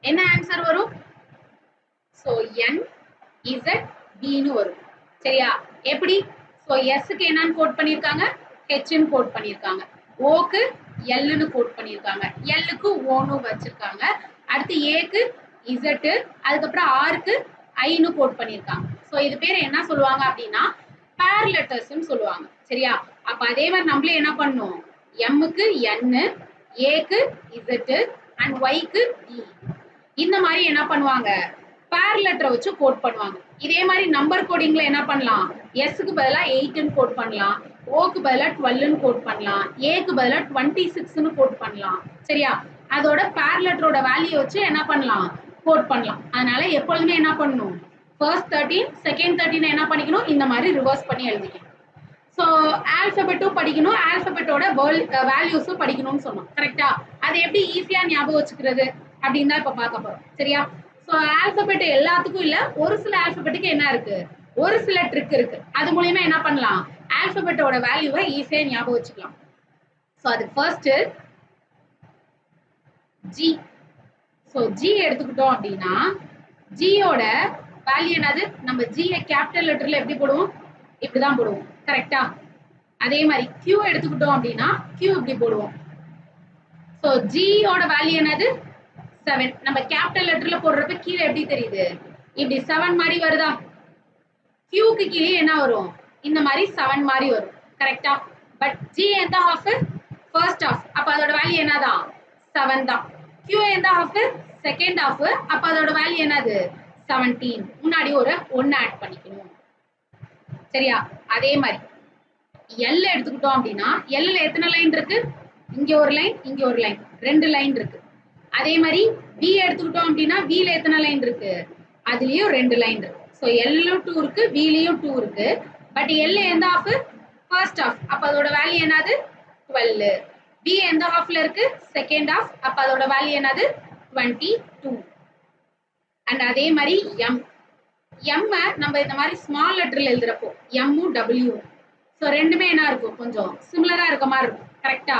என்ன ஆன்சர் வரும்? சோ NZB வரும். சரியா? எப்படி? சோ Sக்கு என்னன்னு கோட் பண்ணிருக்காங்க? Hன்னு கோட் பண்ணிருக்காங்க. Oக்கு Lன்னு கோட் பண்ணிருக்காங்க. Lக்கு Oன்னு வச்சிருக்காங்க. அடுத்து Aக்கு Z, அதுக்கப்புறம் Rக்கு ஐன்னு கோட் பண்ணிருக்காங்க. சோ இது பேர் என்ன சொல்லுவாங்க அப்படின்னா பேர் லெட்டர்ஸ்னு சொல்லுவாங்க. சரியா? அப்ப அதே மாதிரி நம்மளே என்ன பண்ணணும்? Mக்கு N, Aக்கு Z அண்ட் Yக்கு D. இந்த மாதிரி என்ன பண்ணுவாங்க? பேர் லெட்டரை வச்சு கோட் பண்ணுவாங்க. இதே மாதிரி நம்பர் கோடிங்ல என்ன பண்ணலாம்? Sக்கு பதிலா 8ன்னு கோட் பண்ணலாம், Oக்கு பதிலா 12ன்னு கோட் பண்ணலாம், Aக்கு பதிலா 26ன்னு கோட் பண்ணலாம். சரியா? அதோட பேர் லெட்டரோட வேல்யூ வச்சு என்ன பண்ணலாம்? கோட் பண்ணலாம். அதனால எப்பொழுதுமே என்ன பண்ணணும்? ஃபர்ஸ்ட் 13, செகண்ட் 13 என்ன பண்ணிக்கணும்? இந்த மாதிரி ரிவர்ஸ் பண்ணி எழுதிக்கணும். ஸோ ஆல்பபெட்டும் படிக்கணும், ஆல்பபெட்டோட வேல்யூஸும் படிக்கணும்னு சொன்னோம். கரெக்டா? அது எப்படி ஈஸியா ஞாபகம் வச்சுக்கிறது அப்படின்னு தான் இப்ப பார்க்க போறோம். சரியா? ஸோ ஆல்பபெட் எல்லாத்துக்கும் இல்ல, ஒரு சில ஆல்பபெட்டுக்கு என்ன இருக்கு? ஒரு சில ட்ரிக் இருக்கு. அது மூலியமா என்ன பண்ணலாம்? ஆல்பபெட்டோட வேல்யூவை ஈஸியா ஞாபகம் வச்சுக்கலாம். ஸோ அது ஃபர்ஸ்ட் ஜி. ஸோ ஜி எடுத்துக்கிட்டோம் அப்படின்னா ஜியோட வேல்யூ என்னது? நம்ம ஜியை கேபிட்டல் லெட்டர்ல எப்படி போடுவோம்? இப்படிதான் போடுவோம். கரெக்டா? அதே மாதிரி Q எடுத்துக்கிட்டோம் அப்படின்னா Q இப்படி போடுவோம். சோ ஜியோட வேல்யூ என்னது? 7. நம்ம கேபிட்டல் லெட்டர்ல போடுறப்ப கீழே எப்படி தெரியுது? இப்படி 7 மாதிரி வருதா? Qக்கு கீழே என்ன வரும்? இந்த மாதிரி 7 மாதிரி வரும். கரெக்டா? பட் G எந்த ஹாஃப்? First half. அப்ப அதோட வேல்யூ என்னதான்? 7 தான். Q எந்த ஹாஃப்? Second half. அப்ப அதோட வேல்யூ என்னது? 17. முன்னாடி ஒரு 1 ஆட் பண்ணிக்கணும். சரியா? அதே மாதிரி L எடுத்துக்கிட்டோம் அப்படின்னா Lல எத்தனை லைன் இருக்கு? இங்க ஒரு லைன், இங்க ஒரு லைன், 2 லைன் இருக்கு. அதே மாதிரி V எடுத்துக்கிட்டோம் அப்படின்னா Vல எத்தனை லைன் இருக்கு? அதுலயும் 2 லைன் இருக்கு. ஸோ எல்லும் 2 இருக்கு, பிலையும் 2 இருக்கு. பட் எல் எந்த ஆஃப்? First half. அப்ப அதோட வேல்யூ என்னது? 12. பி எந்த ஆஃப்ல இருக்கு? Second half. அப்ப அதோட வேல்யூ என்னது? 22. அண்ட் அதே மாதிரி எம். எம் நம்ம இந்த மாதிரி ஸ்மால் லெட்டர்ல எழுதுறப்போ எம்மும் டபிள்யூ. ஸோ ரெண்டுமே என்ன இருக்கும்? கொஞ்சம் சிமிலரா இருக்க மாதிரி இருக்கும். கரெக்டா?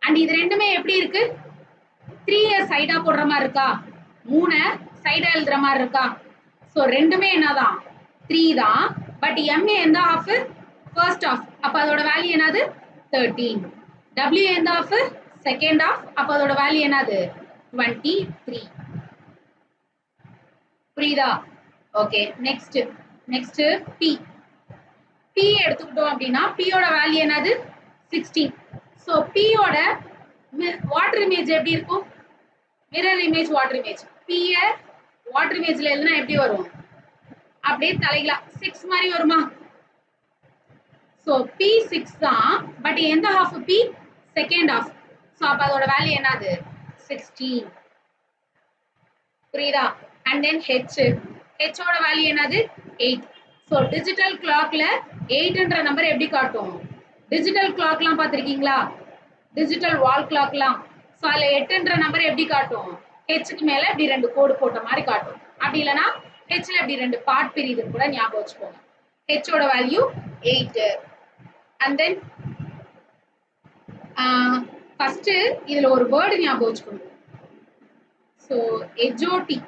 அண்ட் இது ரெண்டுமே எப்படி இருக்கு? 3 சைடா போடுற மாதிரி இருக்கா? 3 சைடா எழுதுற மாதிரி இருக்கா? ஸோ ரெண்டுமே என்னதான்? 3 தான். பட் எம் எந்த ஆஃப்? First half. அப்ப அதோட வேல்யூ என்னது? 13. டபிள்யூ எந்த ஆஃப்? Second half. அப்ப அதோட வேல்யூ என்னது? 23. புரியுதா? ஓகே. Next B. பி எடுத்துக்கிட்டோம் அப்படின்னா பியோட வேல்யூ என்னது? 16. ஸோ பியோட வாட்டர் இமேஜ் எப்படி இருக்கும்? Mirror image, water image. பிய வாட்டர் இமேஜ்ல எழுதுனா எப்படி வரும்? அப்படியே தலைகளா 6 மாதிரி வருமா? ஸோ பி 6 தான். பட் எந்த half? B second half. So அப்ப அதோட வேல்யூ என்னது? 16. புரியுதா? And then H. ஹெச்சோட வேல்யூ என்னது? 8. ஸோ டிஜிட்டல் கிளாக்ல 8ன்ற நம்பர் எப்படி காட்டும்? டிஜிட்டல் கிளாக்லாம் பார்த்துருக்கீங்களா? டிஜிட்டல் வால் கிளாக்லாம். ஸோ அதில் 8ன்ற நம்பர் எப்படி காட்டும்? ஹெச்சுக்கு மேல இப்படி 2 கோடு போட்ட மாதிரி காட்டும். அப்படி இல்லைன்னா ஹெச்ல இப்படி 2 பார்ட் பிரியுதுன்னு கூட ஞாபகம் வச்சுக்கோங்க. ஹெச்சோட வேல்யூ 8. அண்ட் தென் ஃபர்ஸ்ட் இதுல ஒரு வேர்டு ஞாபகம் வச்சுக்கணும். ஸோ எஜோடி.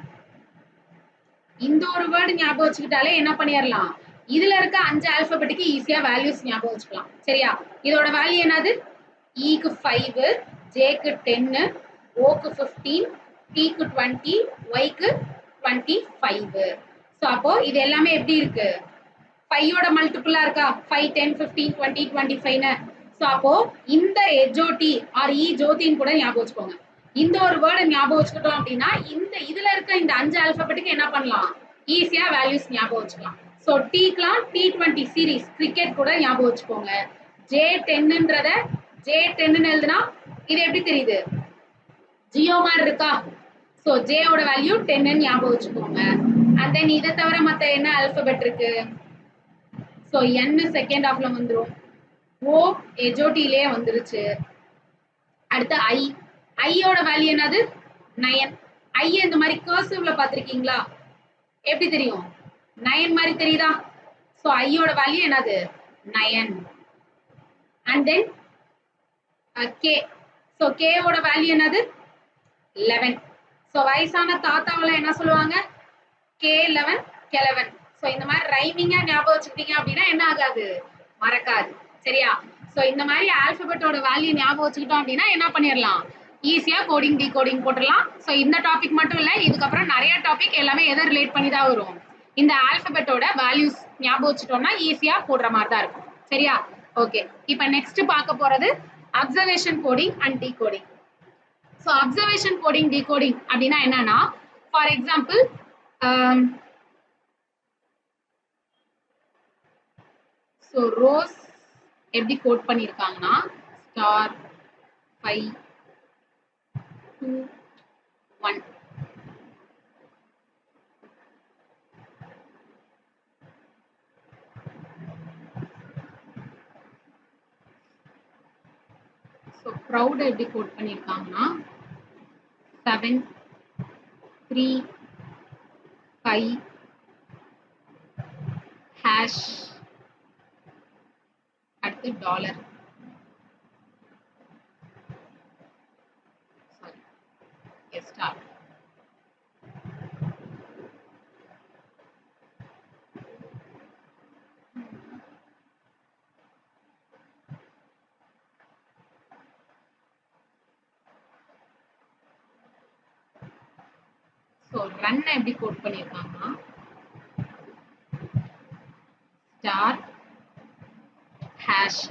இந்த ஒரு வேர்டு ஞாபகம் வச்சுக்கிட்டாலே என்ன பண்ணிடலாம்? இதுல இருக்க 5 ஆல்பபெட்டுக்கு ஈஸியா வேல்யூஸ் ஞாபகம் வச்சுக்கலாம். சரியா? இதோட வேல்யூ என்னது? ஈக்கு 5, ஜேக்கு 10, ஓக்கு 15, டீக்கு 20, ஒய்க்கு 25. ஸோ அப்போ இது எல்லாமே எப்படி இருக்கு? 5யோட மல்டிபிளா இருக்கா? 5, 10, 15, 20, 25. ஸோ அப்போ இந்த எஜோடி ஆர் இ ஜோதின்னு கூட ஞாபகம் வச்சுக்கோங்க. இந்த ஒரு வேர்டை ஞாபகம் வச்சுக்கிட்டோம் அப்படின்னா இதுல இருக்க இந்த 5 ஆல்பபெட்டுக்கு என்ன பண்ணலாம்? ஈஸியா வேல்யூஸ் ஞாபகம் வச்சுக்கலாம். ஸோ டீக்லாம் T20 சீரீஸ் கிரிக்கெட் கூட ஞாபகம் வச்சுக்கோங்க. J10ன்றத J10ன்னு எழுதுனா இது எப்படி தெரியுது? ஜியோ மாதிரி இருக்கா? ஸோ ஜேயோட வேல்யூ 10ன்னு ஞாபகம் வச்சுக்கோங்க. அண்ட் தென் இதை தவிர மற்ற என்ன ஆல்பபெட் இருக்கு? ஸோ என் செகண்ட் ஹாஃப்ல வந்துடும். ஓ எஜோடிலே வந்துருச்சு. அடுத்து ஐ. ஐயோட வேல்யூ என்னது? 9. ஐ இந்த மாதிரி கர்சிவ்ல பார்த்திருக்கீங்களா? எப்படி தெரியும்? 9 மாதிரி தெரியுதா? ஸோ ஐயோட வேல்யூ என்னது? 9. And then K. ஸோ கேவோட வேல்யூ என்னது? 11. ஸோ வயசான தாத்தாவில் என்ன சொல்லுவாங்க? K11 கிழவன். ஸோ இந்த மாதிரி ரைமிங்கா ஞாபகம் வச்சுக்கிட்டீங்க அப்படின்னா என்ன ஆகாது? மறக்காது. சரியா? ஸோ இந்த மாதிரி ஆல்பபெட்டோட வேல்யூ ஞாபகம் வச்சுக்கிட்டோம் அப்படின்னா என்ன பண்ணிடலாம்? ஈஸியா கோடிங் டிகோடிங் போட்டுடலாம். ஸோ இந்த டாபிக் மட்டும் இல்லை, இதுக்கப்புறம் நிறைய டாபிக் எல்லாமே எதை ரிலேட் பண்ணி தான் வரும்? இந்த ஆல்பபெட்டோட வேல்யூஸ் ஞாபகம் வச்சுட்டோம்னா ஈஸியா போடுற மாதிரி தான் இருக்கும். சரியா? ஓகே. இப்போ நெக்ஸ்ட் பார்க்க போறது observation coding and decoding. So observation coding decoding அப்படின்னா என்னன்னா, ஃபார் எக்ஸாம்பிள் ஸோ ரோஸ் எப்படி கோட் பண்ணியிருக்காங்கன்னா ஸ்டார் 5 2 1. ஸோ ப்ரௌட் எப்படி கோட் பண்ணியிருக்காங்கன்னா 7 3 5 ஹேஷ் அடுத்து டாலர். ஸ்டார். ஸோ ரன் எப்படி கோட் பண்ணியிருக்காங்கன்னா ஸ்டார் ஹேஷ்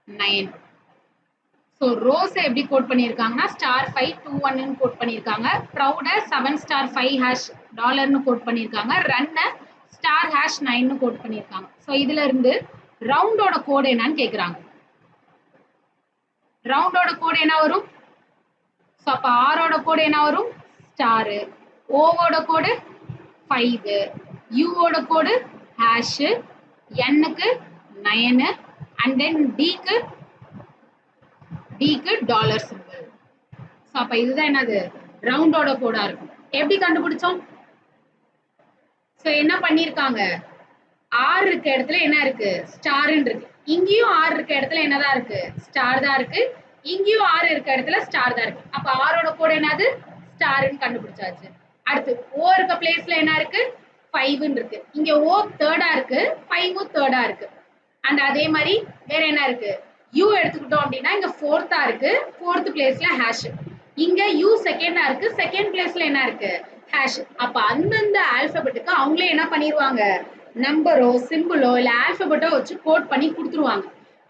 9. ஸோ ரோஸ் எப்படி கோட் பண்ணியிருக்காங்கன்னா ஸ்டார் 5 2 1 கோட் பண்ணியிருக்காங்க. ப்ரௌட 7 ஸ்டார் 5 ஹேஷ் டாலர்னு கோட் பண்ணியிருக்காங்க. ரன்னை ஸ்டார் ஹேஷ் 9ன்னு கோட் பண்ணியிருக்காங்க. ஸோ இதுல இருந்து ரவுண்டோட கோடு என்னன்னு கேட்குறாங்க. ரவுண்டோட கோடு என்ன வரும்? ஸோ அப்போ ஆரோட கோடு என்ன வரும்? ஸ்டாரு, ஓவோட கோடு 5, யூவோட கோடு ஹேஷ், எண்ணுக்கு 9 அண்ட் தென் டிக்கு டாலர் சிம்பிள். ஸோ அப்போ இதுதான் என்னது ரவுண்டோட கோடா இருக்கும். எப்படி கண்டுபிடிச்சோம்? ஸோ என்ன பண்ணியிருக்காங்க, ஆர் இருக்க இடத்துல என்ன இருக்கு ஸ்டார்ன்னு இருக்கு, இங்கேயும் ஆர் இருக்க இடத்துல என்னதான் இருக்கு ஸ்டார் தான் இருக்கு, இங்கேயும் ஆர் இருக்க இடத்துல ஸ்டார் தான் இருக்கு. அப்ப ஆரோட கோடு என்னது ஸ்டார்ன்னு கண்டுபிடிச்சாச்சு. அடுத்து ஓ இருக்க பிளேஸ்ல என்ன இருக்கு 5 இருக்கு, இங்க ஓ தேர்டா இருக்கு 5 தேர்டா இருக்கு. அண்ட் அதே மாதிரி வேற என்ன இருக்கு யூ எடுத்துக்கிட்டோம் அப்படின்னா இங்க ஃபோர்த்தா இருக்கு, ஃபோர்த் பிளேஸ்ல ஹேஷ், இங்க யூ செகண்டா இருக்கு, செகண்ட் பிளேஸ்ல என்ன இருக்கு ஹேஷ். அப்ப அந்தந்த ஆல்பபெட்டுக்கு அவங்களே என்ன பண்ணிடுவாங்க நம்பரோ சிம்பிளோ இல்ல ஆல்பபெட்டோ வச்சு கோட் பண்ணி கொடுத்துருவாங்க.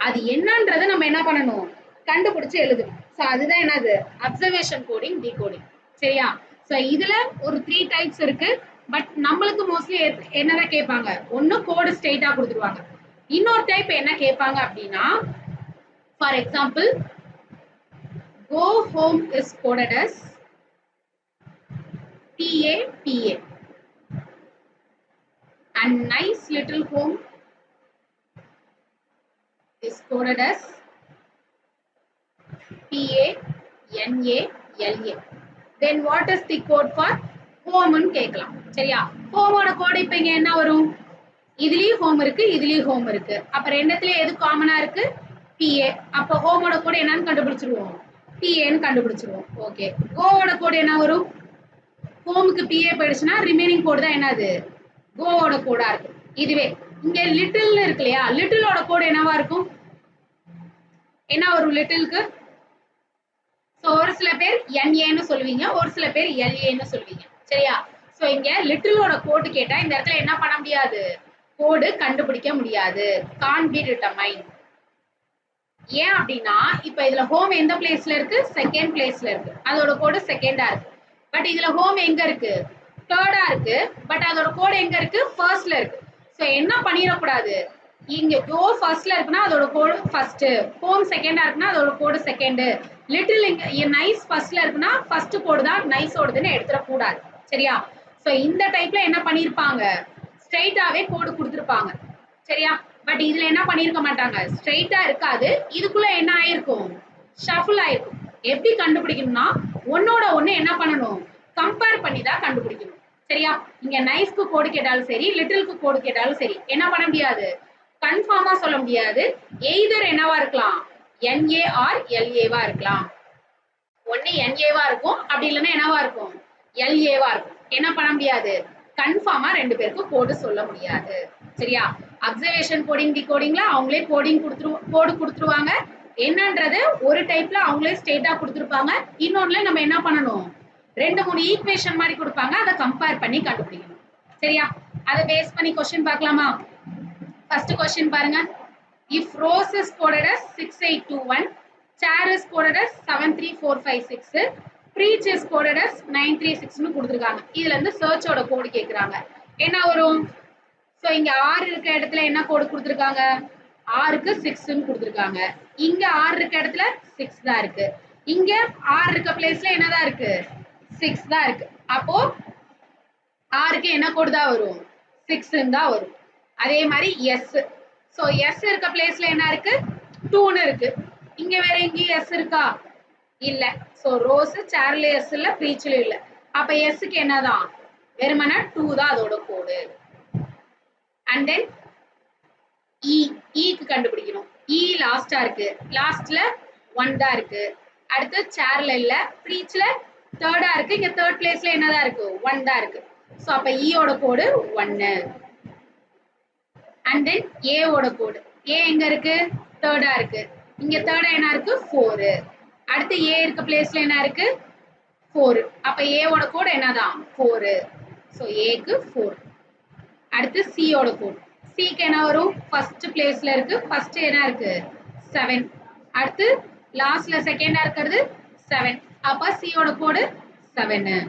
அது என்னன்றதை நம்ம என்ன பண்ணணும் கண்டுபிடிச்சு எழுதணும். ஸோ அதுதான் என்னது அப்சர்வேஷன் கோடிங் டிகோடிங். சரியா? ஸோ இதுல ஒரு 3 டைப்ஸ் இருக்கு. பட் நம்மளுக்கு மோஸ்ட்லி என்னதான் கேட்பாங்க, ஒன்னு கோடு ஸ்ட்ரெயிட்டா கொடுத்துருவாங்க, இன்னொரு டைப் என்ன கேட்பாங்க அப்படின்னா for example go home is coded as PA and nice little home is coded as PANALA. Then what is the code for home ன்னு கேட்கலாம். சரியா? ஹோமோட கோடு இப்ப இங்க என்ன வரும், இதுலயும் ஹோம் இருக்கு இதுலயும் ஹோம் இருக்கு, அப்ப ரெண்டுத்துல எது காமனா இருக்கு PA. அப்ப ஹோமோட கோடு என்னன்னு கண்டுபிடிச்சிருவோம் PAன்னு கண்டுபிடிச்சிருவோம். ஓகே, கோவோட கோடு என்ன வரும், ஹோமுக்கு PA போயிடுச்சுன்னா ரிமைனிங் கோடு தான் என்னது கோவோட கோடா இருக்கும். இதுவே இங்க லிட்டில் இருக்கு இல்லையா, லிட்டிலோட கோடு என்னவா இருக்கும், என்ன வரும் லிட்டிலுக்கு? சோ ஒரு சில பேர் NAன்னு சொல்லுவீங்க, ஒரு சில பேர் LAன்னு சொல்லுவீங்க. சரியா? சோ இங்க லிட்டிலோட கோடு கேட்டா இந்த இடத்துல என்ன பண்ண முடியாது, கோடு கண்டுபிடிக்க முடியாது, கான் பி டிட்டர்மைன். ஏன் அப்படின்னா இப்ப இதுல ஹோம் எந்த பிளேஸ்ல இருக்கு செகண்ட் பிளேஸ்ல இருக்கு, அதோட கோடு செகண்டா இருக்கு. பட் இதுல ஹோம் எங்க இருக்கு தேர்டா இருக்கு, பட் அதோட கோடு எங்க இருக்கு ஃபர்ஸ்ட்ல இருக்கு. சோ என்ன பண்ணிடக்கூடாது, இங்க கோ ஃபர்ஸ்ட்ல இருக்குன்னா அதோட கோடு ஃபர்ஸ்ட், ஹோம் செகண்டா இருக்குன்னா அதோட கோடு செகண்ட், லிட்டில் இங்க நைஸ் ஃபர்ஸ்ட்ல இருக்குன்னா ஃபர்ஸ்ட் கோடு தான் நைஸோடதுன்னு எடுத்துடக்கூடாது. சரியா? சோ இந்த டைப்ல என்ன பண்ணிருப்பாங்க ஸ்ட்ரெயிட்டாவே கோடு கொடுத்துருப்பாங்க. சரியா? பட் இதுல என்ன பண்ணிருக்க மாட்டாங்க ஸ்ட்ரெயிட்டா இருக்காது, இதுக்குள்ள என்ன ஆயிருக்கும் ஷஃபிள் ஆயிருக்கும். எப்படி கண்டுபிடிக்கணும்னா ஒன்னோட ஒண்ணு என்ன பண்ணணும் கம்பேர் பண்ணி தான் கண்டுபிடிக்கணும். சரியா? இங்க நைஸ்க்கு கோடு கேட்டாலும் சரி லிட்டிலுக்கு கோடு கேட்டாலும் சரி என்ன பண்ண முடியாது கன்ஃபார்மா சொல்ல முடியாது, எய்தர் என்னவா இருக்கலாம் NA or LAவா இருக்கலாம். ஒண்ணு NAவா இருக்கும், அப்படி இல்லைன்னா என்னவா இருக்கும் LAவா இருக்கும். என்ன பண்ண முடியாது கன்ஃபார்மா ரெண்டு பேருக்கும் கோடு சொல்ல முடியாது. சரியா? அப்சர்வேஷன் கோடிங் டிகோடிங்ல அவங்களே கோடிங் கோடு கொடுத்துருவாங்க, என்னன்றது ஒரு டைப்ல அவங்களே ஸ்ட்ரெயிட்டா கொடுத்துருப்பாங்க, இன்னொன்னுல நம்ம என்ன பண்ணணும் 2-3 ஈக்குவேஷன் மாதிரி கொடுப்பாங்க, அதை கம்பேர் பண்ணி கண்டுபிடிக்கணும். சரியா? அதை பேஸ் பண்ணி क्वेश्चन பார்க்கலாமா? ஃபர்ஸ்ட் क्वेश्चन பாருங்க. if rose is coded as 6821, chair is coded as 73456, preach is coded as 936 னு கொடுத்திருக்காங்க. இதுல இருந்து சர்ச்சோட கோடு கேக்குறாங்க. என்ன வரும்? சோ இங்க r இருக்க இடத்துல என்ன கோடு கொடுத்திருக்காங்க, r க்கு 6 னு கொடுத்திருக்காங்க, இங்க r இருக்க இடத்துல 6 தான் இருக்கு, இங்க r இருக்க பிளேஸ்ல என்னதான் இருக்கு 6 தான் இருக்கு. அப்போ r க்கு என்ன கோடு தான் வரும் 6 ன்னு தான் வரும். அதே மாதிரி s, சோ s இருக்க பிளேஸ்ல என்ன இருக்கு 2 ன்னு இருக்கு, இங்க வேற எங்கேயும் s இருக்கா இல்ல. சோ ரோஸ் சேர்ல s இல்ல பிரீச்ல இல்ல, அப்ப s க்கு என்னதான் வெறுமனே 2 தான் அதோட கோடு. அண்ட் தென் e க்கு கண்டுபிடிக்கணும். e லாஸ்டா இருக்கு, லாஸ்ட்ல 1 தான் இருக்கு, அடுத்து சேர்ல இல்ல பிரீச்ல தேர்டா இருக்கு, இங்க தேர்ட் பிளேஸ்ல என்னதான் இருக்கு 1 தான் இருக்கு. சோ அப்ப e ஓட கோடு 1. அண்ட் தென் a ஓட கோடு, a எங்க இருக்கு தேர்டா இருக்கு, இங்க தேர்டா என்ன இருக்கு 4, அடுத்து a இருக்க பிளேஸ்ல என்ன இருக்கு 4, அப்ப a ஓட கோடு என்னதான் 4. சோ a க்கு 4. அடுத்து c ஓட கோடு, c க்கு என்ன வரும் ஃபர்ஸ்ட் பிளேஸ்ல இருக்கு, ஃபர்ஸ்ட் என்ன இருக்கு 7, அடுத்து லாஸ்ட்ல செகண்டா இருக்குது 7, அப்ப c ஓட கோடு 7.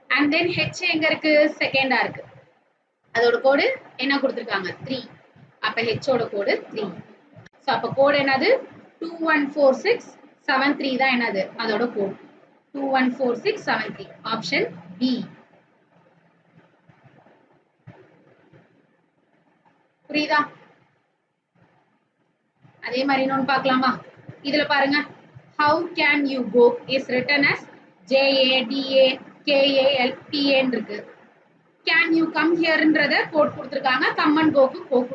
அண்ட் தென் h எங்க இருக்கு செகண்டா இருக்கு, அதோட கோடு என்ன கொடுத்திருக்காங்க 3, அப்ப h ஓட கோடு 3. சோ அப்ப கோடு என்னது 214673 தான் என்னது அதோட கோடு 214673. Option B. புரியுதா? அதே மாதிரி இன்னொன்னு பார்க்கலாமா? இதுல பாருங்க, how can you go is written as JADAKALTA இருக்கு. can you come hereன்றத கோட் கொடுத்திருக்காங்க. come and goக்கு கோட்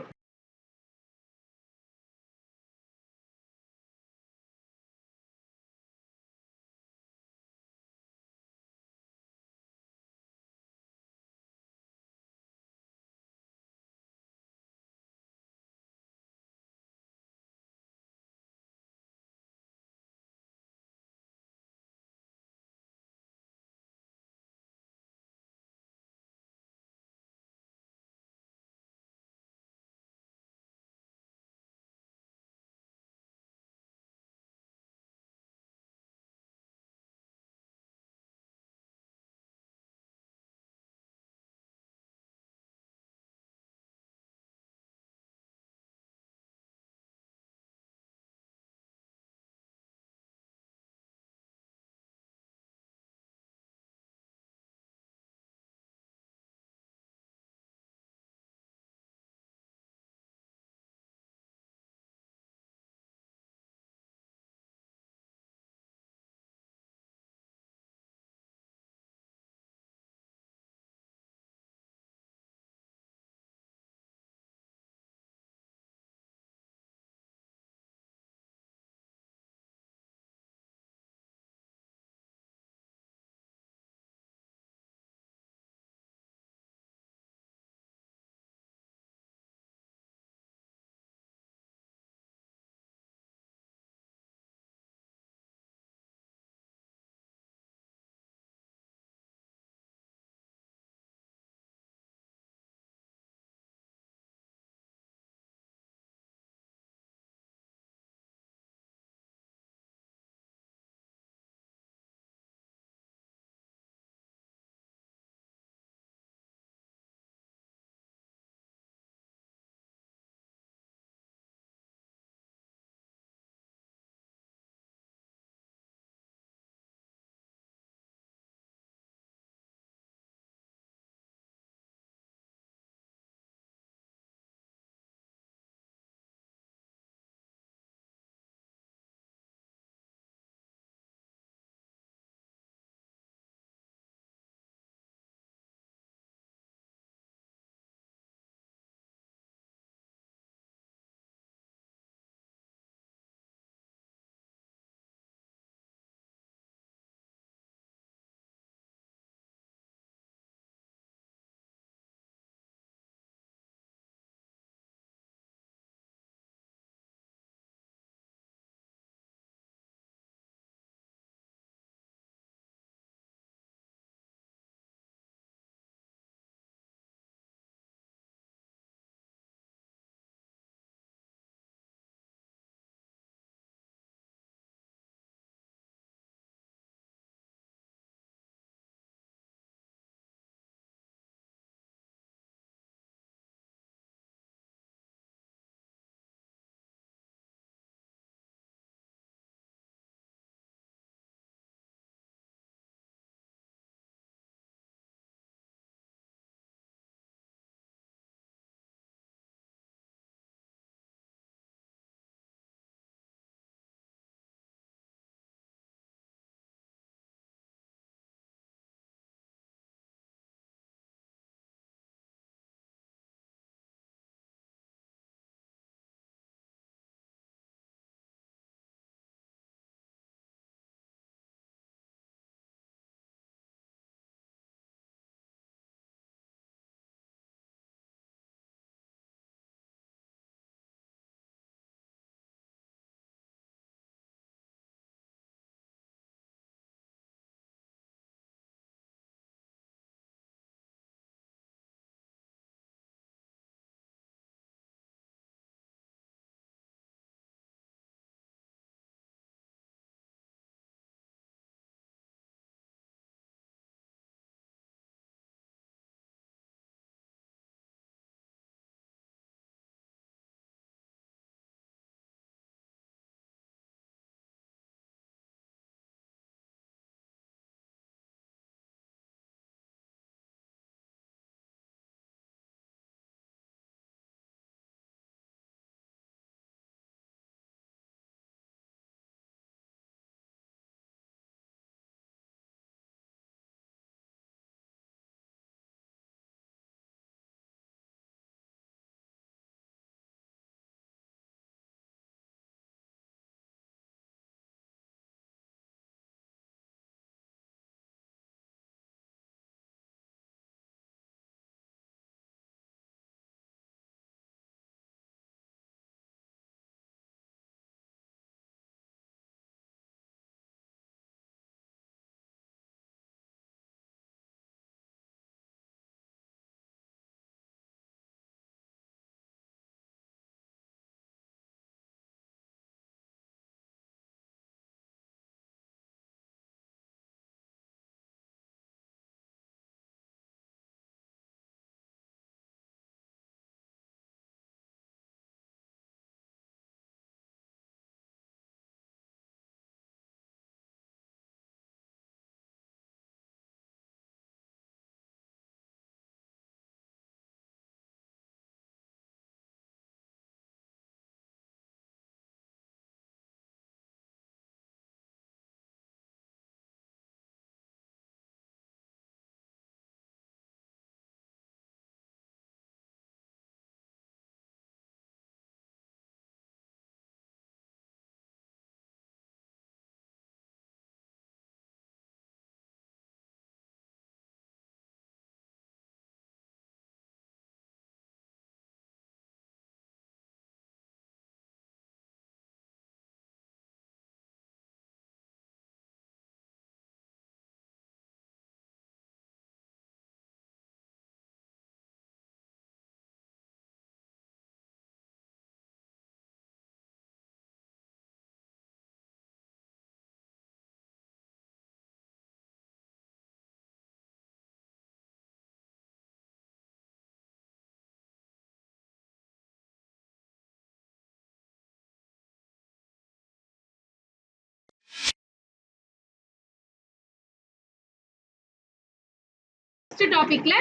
நெக்ஸ்ட் டாபிக்ல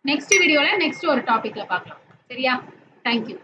நெக்ஸ்ட் வீடியோல நெக்ஸ்ட் ஒரு டாபிக்ல பார்க்கலாம். சரியா? தேங்க்யூ.